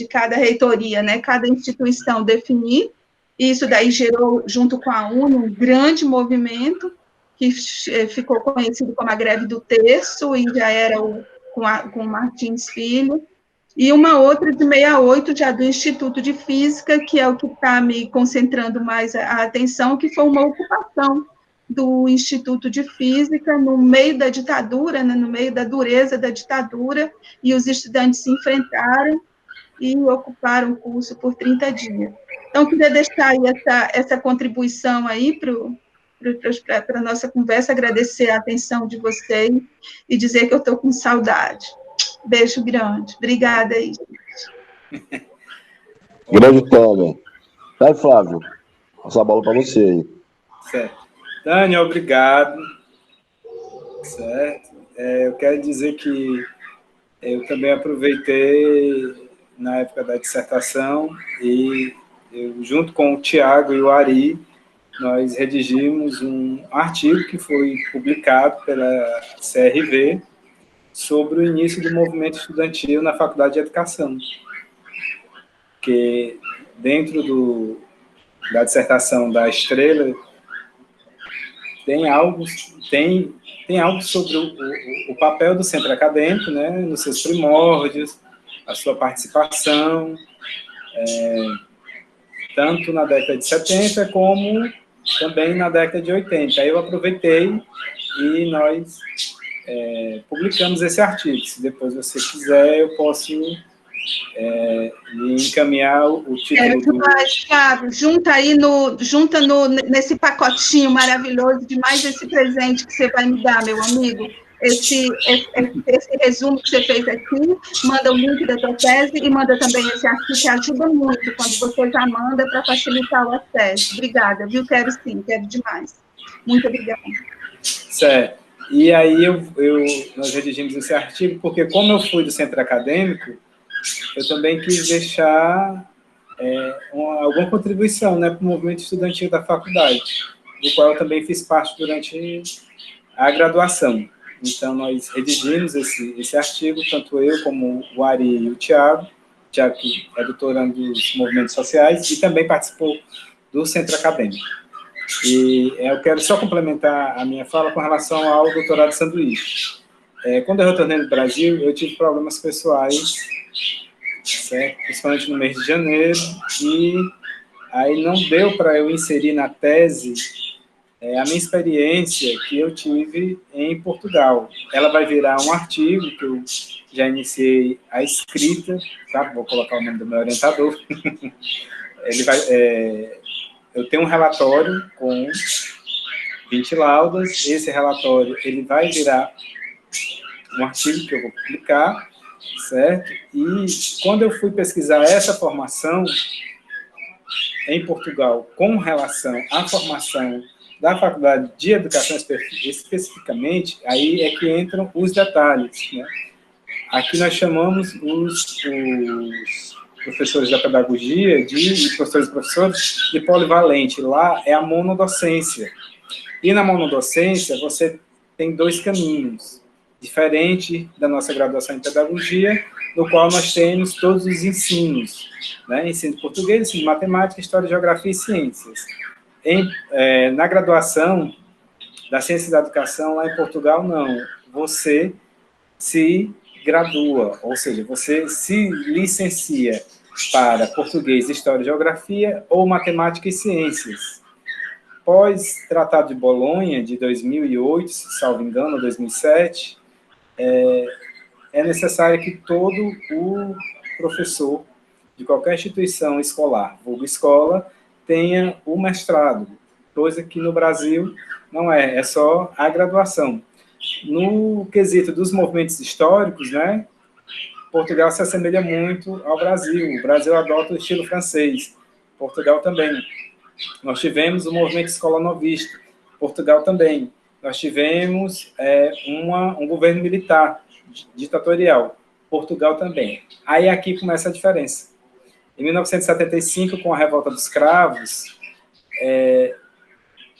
cada reitoria, né, cada instituição definir. Isso daí gerou, junto com a UNE, um grande movimento que ficou conhecido como a greve do Terço, e já era com o Martins Filho, e uma outra de 68, já do Instituto de Física, que é o que está me concentrando mais a atenção, que foi uma ocupação do Instituto de Física no meio da ditadura, né, no meio da dureza da ditadura, e os estudantes se enfrentaram e ocuparam o curso por 30 dias. Então, queria deixar aí essa contribuição aí para a nossa conversa, agradecer a atenção de vocês e dizer que eu estou com saudade. Beijo grande. Obrigada aí, gente. Grande Tânia. Vai, Flávio. Passar a bola para você aí. Certo. Tânia, obrigado. Certo. Eu quero dizer que eu também aproveitei na época da dissertação, e eu, junto com o Tiago e o Ari, nós redigimos um artigo que foi publicado pela CRV sobre o início do movimento estudantil na Faculdade de Educação, que dentro da dissertação da Estrela tem algo sobre o papel do centro acadêmico, né, nos seus primórdios, a sua participação, tanto na década de 70 como também na década de 80. Aí eu aproveitei e nós publicamos esse artigo. Se depois você quiser, eu posso lhe encaminhar o título do... Thiago, junta nesse pacotinho maravilhoso de mais esse presente que você vai me dar, meu amigo. Esse resumo que você fez aqui, manda o link da tua tese e manda também esse artigo que ajuda muito quando você já manda para facilitar o acesso. Obrigada, viu? Quero sim, quero demais. Muito obrigada. Certo. E aí nós redigimos esse artigo porque, como eu fui do centro acadêmico, eu também quis deixar alguma contribuição, né, para o movimento estudantil da faculdade, do qual eu também fiz parte durante a graduação. Então, nós redigimos esse artigo, tanto eu como o Ari e o Tiago que é doutorando dos movimentos sociais e também participou do centro acadêmico. E eu quero só complementar a minha fala com relação ao doutorado de sanduíche. Quando eu retornei no Brasil, eu tive problemas pessoais, certo? Principalmente no mês de janeiro, e aí não deu para eu inserir na tese a minha experiência que eu tive em Portugal. Ela vai virar um artigo que eu já iniciei a escrita, tá? Vou colocar o nome do meu orientador. Eu tenho um relatório com 20 laudas, esse relatório ele vai virar um artigo que eu vou publicar, certo? E quando eu fui pesquisar essa formação em Portugal com relação à formação da Faculdade de Educação especificamente, aí é que entram os detalhes, né? Aqui nós chamamos os professores da pedagogia, professores e professores, de polivalente. Lá é a monodocência. E na monodocência você tem dois caminhos, diferente da nossa graduação em pedagogia, no qual nós temos todos os ensinos, né? Ensino de português, ensino de matemática, história, geografia e ciências. Na graduação da ciência da educação, lá em Portugal, não. Você se gradua, ou seja, você se licencia para português, história, geografia ou matemática e ciências. Pós-Tratado de Bolonha, de 2008, salvo engano, 2007, é necessário que todo o professor de qualquer instituição escolar, vulgo escola, tenha o mestrado, coisa que no Brasil não é só a graduação. No quesito dos movimentos históricos, né, Portugal se assemelha muito ao Brasil. O Brasil adota o estilo francês, Portugal também. Nós tivemos o movimento escola novista, Portugal também. Nós tivemos um governo militar, ditatorial, Portugal também. Aí aqui começa a diferença. Em 1975, com a revolta dos cravos,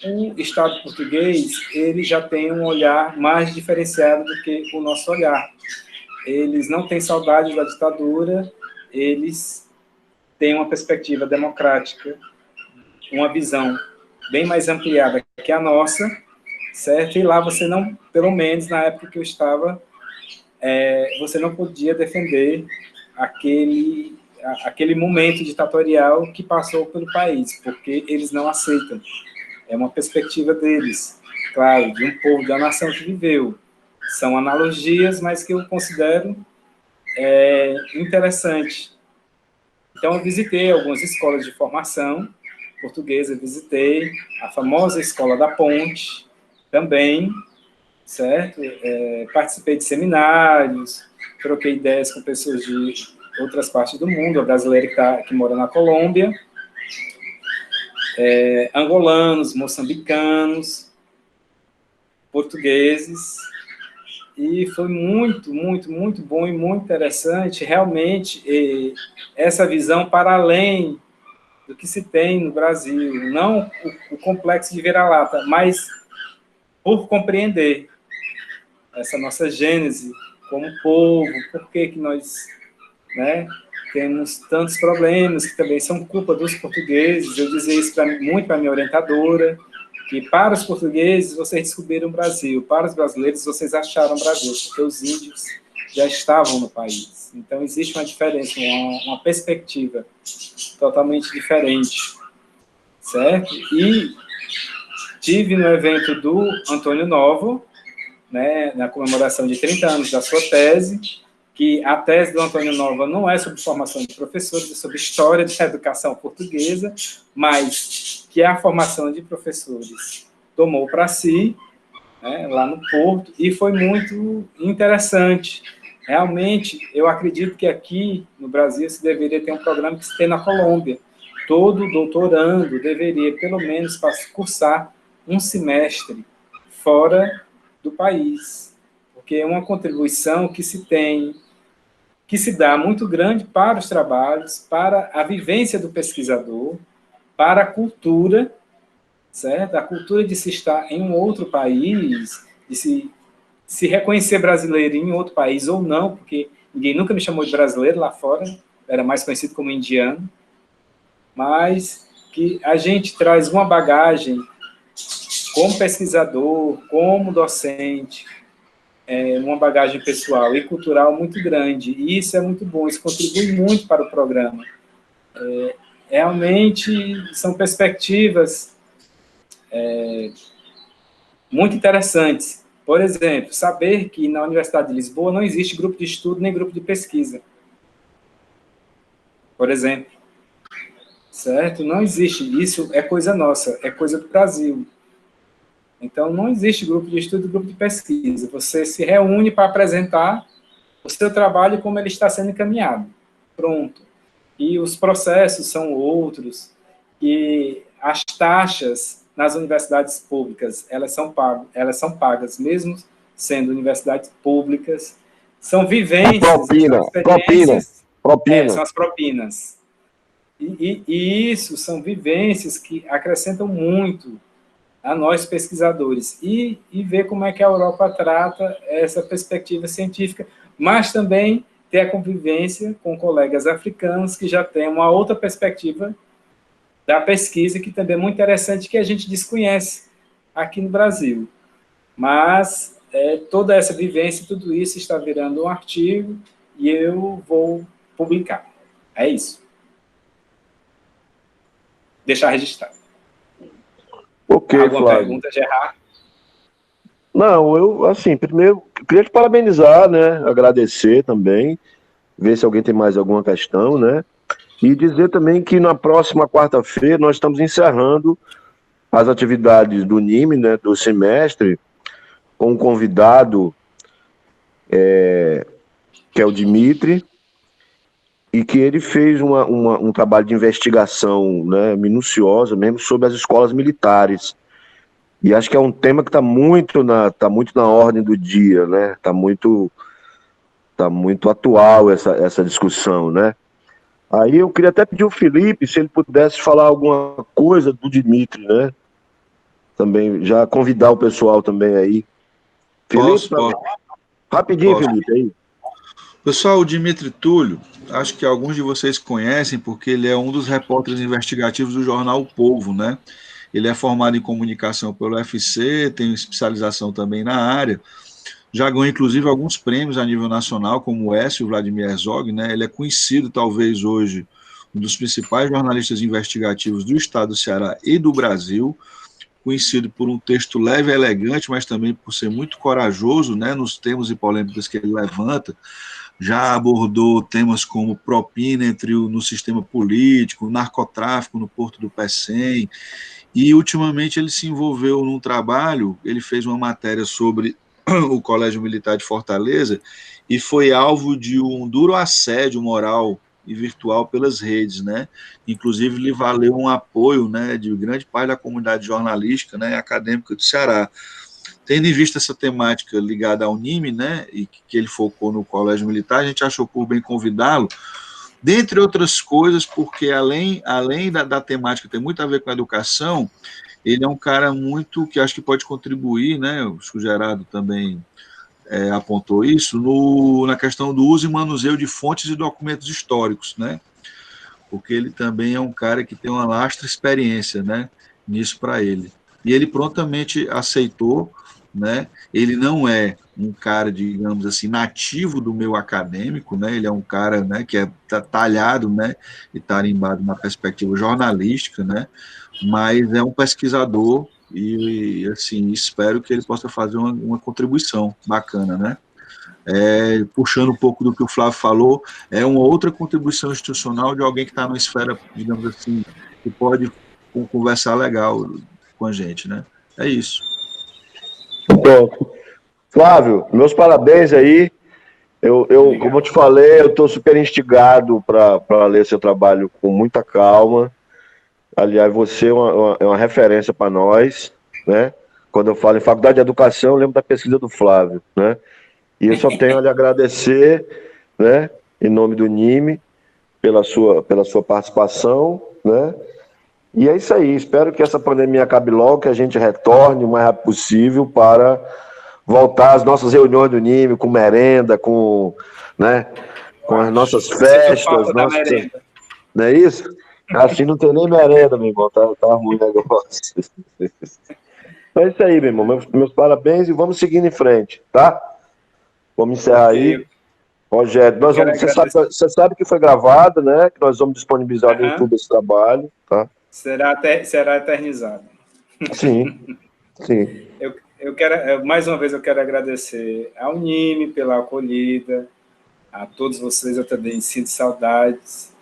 o Estado português ele já tem um olhar mais diferenciado do que o nosso olhar. Eles não têm saudade da ditadura, eles têm uma perspectiva democrática, uma visão bem mais ampliada que a nossa, certo? E lá você não, pelo menos na época que eu estava, você não podia defender aquele momento ditatorial que passou pelo país, porque eles não aceitam. É uma perspectiva deles, claro, de um povo, de uma nação que viveu. São analogias, mas que eu considero interessante. Então, eu visitei algumas escolas de formação portuguesa, visitei a famosa Escola da Ponte, também, certo? Participei de seminários, troquei ideias com pessoas de outras partes do mundo, a brasileira que mora na Colômbia, angolanos, moçambicanos, portugueses, e foi muito, muito, muito bom e muito interessante, realmente, essa visão para além do que se tem no Brasil, não o complexo de vira-lata, mas por compreender essa nossa gênese como povo, por que nós, né, temos tantos problemas que também são culpa dos portugueses. Eu dizia isso muito para a minha orientadora, que para os portugueses vocês descobriram o Brasil, para os brasileiros vocês acharam o Brasil, porque os índios já estavam no país. Então existe uma diferença, uma perspectiva totalmente diferente, certo? E tive no evento do Antônio Novo, né, na comemoração de 30 anos da sua tese, que a tese do Antônio Nova não é sobre formação de professores, é sobre história da educação portuguesa, mas que a formação de professores tomou para si, né, lá no Porto, e foi muito interessante. Realmente, eu acredito que aqui no Brasil se deveria ter um programa que se tem na Colômbia. Todo doutorando deveria, pelo menos, cursar um semestre fora do país, porque é uma contribuição que se tem, que se dá muito grande para os trabalhos, para a vivência do pesquisador, para a cultura, certo? A cultura de se estar em um outro país, de se reconhecer brasileiro em outro país ou não, porque ninguém nunca me chamou de brasileiro lá fora, era mais conhecido como indiano, mas que a gente traz uma bagagem como pesquisador, como docente, uma bagagem pessoal e cultural muito grande, e isso é muito bom, isso contribui muito para o programa. Realmente são perspectivas muito interessantes. Por exemplo, saber que na Universidade de Lisboa não existe grupo de estudo nem grupo de pesquisa. Por exemplo. Certo? Não existe. Isso é coisa nossa, é coisa do Brasil. Então, não existe grupo de estudo e grupo de pesquisa. Você se reúne para apresentar o seu trabalho como ele está sendo encaminhado. Pronto. E os processos são outros. E as taxas nas universidades públicas, elas são pagas, mesmo sendo universidades públicas. São vivências, propina. São as propinas. E isso são vivências que acrescentam muito a nós pesquisadores, e ver como é que a Europa trata essa perspectiva científica, mas também ter a convivência com colegas africanos que já têm uma outra perspectiva da pesquisa, que também é muito interessante, que a gente desconhece aqui no Brasil. Mas toda essa vivência, tudo isso está virando um artigo, e eu vou publicar. É isso. Deixar registrado. Ok, alguma Flávio. Pergunta, Gerard? Não, eu, assim, primeiro, queria te parabenizar, né, agradecer também, ver se alguém tem mais alguma questão, né, e dizer também que na próxima quarta-feira nós estamos encerrando as atividades do NIME, né, do semestre, com um convidado, que é o Dimitri, e que ele fez um trabalho de investigação, né, minuciosa mesmo sobre as escolas militares. E acho que é um tema que está muito na ordem do dia, né? Está muito atual essa discussão, né? Aí eu queria até pedir ao Felipe se ele pudesse falar alguma coisa do Dimitri, né? Também, já convidar o pessoal também aí. Felipe, Posso. Rapidinho, Felipe, aí. Pessoal, o Dimitri Túlio, acho que alguns de vocês conhecem, porque ele é um dos repórteres investigativos do jornal O Povo, né? Ele é formado em comunicação pelo UFC, tem especialização também na área, já ganhou inclusive alguns prêmios a nível nacional, como o S, o Vladimir Herzog, né? Ele é conhecido talvez hoje um dos principais jornalistas investigativos do estado do Ceará e do Brasil, conhecido por um texto leve e elegante, mas também por ser muito corajoso, né, nos temas e polêmicas que ele levanta. Já abordou temas como propina no sistema político, narcotráfico no Porto do Pecém, e ultimamente ele se envolveu num trabalho, ele fez uma matéria sobre o Colégio Militar de Fortaleza e foi alvo de um duro assédio moral e virtual pelas redes, né? Inclusive lhe valeu um apoio, né, de grande parte da comunidade jornalística, né, acadêmica do Ceará. tendo em vista essa temática ligada ao NIME, né, e que ele focou no Colégio Militar, a gente achou por bem convidá-lo, dentre outras coisas, porque além da temática ter muito a ver com a educação, ele é um cara muito que acho que pode contribuir, né, o Gerardo também apontou isso, na questão do uso e manuseio de fontes e documentos históricos, né, porque ele também é um cara que tem uma lastra experiência, né, nisso para ele. E ele prontamente aceitou, né, ele não é um cara, digamos assim, nativo do meio acadêmico, né, ele é um cara, né, que é talhado, né, e tarimbado na perspectiva jornalística, né, mas é um pesquisador e assim, espero que ele possa fazer uma contribuição bacana, né. Puxando um pouco do que o Flávio falou, é uma outra contribuição institucional de alguém que está numa esfera, digamos assim, que pode conversar legal com a gente, né? É isso. Pronto. Flávio, meus parabéns aí. Como eu te falei, eu estou super instigado para ler seu trabalho com muita calma. Aliás, você é uma referência para nós, né? Quando eu falo em faculdade de educação, eu lembro da pesquisa do Flávio, né? E eu só tenho a lhe agradecer, né, em nome do NIME, pela sua participação, né? E é isso aí, espero que essa pandemia acabe logo, que a gente retorne o mais rápido possível para voltar às nossas reuniões do NIME, com merenda, né, com as nossas festas, não é isso? Assim não tem nem merenda, meu irmão, tá ruim o negócio. Então é isso aí, meu irmão, meus parabéns e vamos seguindo em frente, tá? Vamos encerrar aí. Rogério, você sabe que foi gravado, né? Que nós vamos disponibilizar no YouTube esse trabalho, tá? Será eternizado. Sim, sim. Mais uma vez, eu quero agradecer ao NIME pela acolhida, a todos vocês. Eu também sinto saudades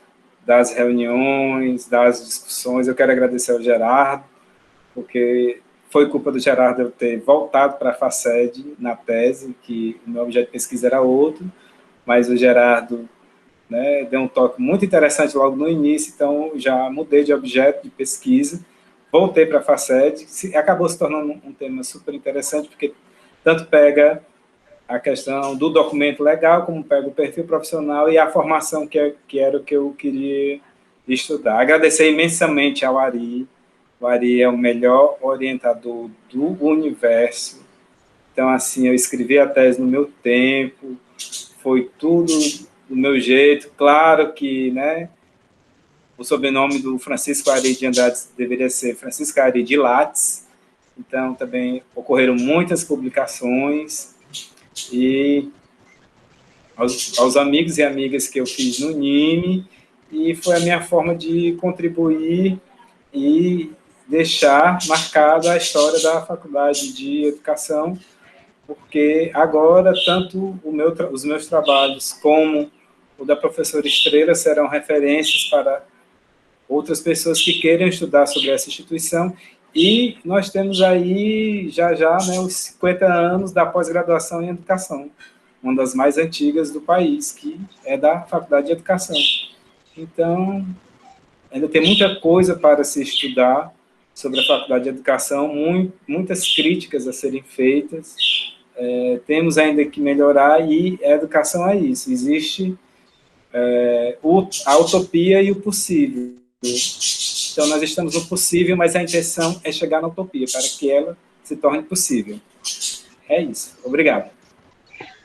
das reuniões, das discussões. Eu quero agradecer ao Gerardo, porque foi culpa do Gerardo eu ter voltado para a FACED na tese, que o meu objeto de pesquisa era outro, mas o Gerardo, né, deu um toque muito interessante logo no início, então já mudei de objeto de pesquisa, voltei para a FACED, acabou se tornando um tema super interessante, porque tanto pega a questão do documento legal, como pega o perfil profissional e a formação que era o que eu queria estudar. Agradecer imensamente ao Ari. O Ari é o melhor orientador do universo. Então, assim, eu escrevi a tese no meu tempo, foi tudo do meu jeito. Claro que, né, o sobrenome do Francisco Ari de Andrade deveria ser Francisco Ari de Lattes. Então, também ocorreram muitas publicações. E aos amigos e amigas que eu fiz no NIME, e foi a minha forma de contribuir e deixar marcada a história da Faculdade de Educação, porque agora, tanto os meus trabalhos como o da professora Estrela serão referências para outras pessoas que queiram estudar sobre essa instituição, e nós temos aí, já, né, os 50 anos da pós-graduação em Educação, uma das mais antigas do país, que é da Faculdade de Educação. Então, ainda tem muita coisa para se estudar sobre a Faculdade de Educação, muitas críticas a serem feitas, temos ainda que melhorar, e a educação é isso, existe a utopia e o possível. Então, nós estamos no possível, mas a intenção é chegar na utopia, para que ela se torne possível. É isso. Obrigado.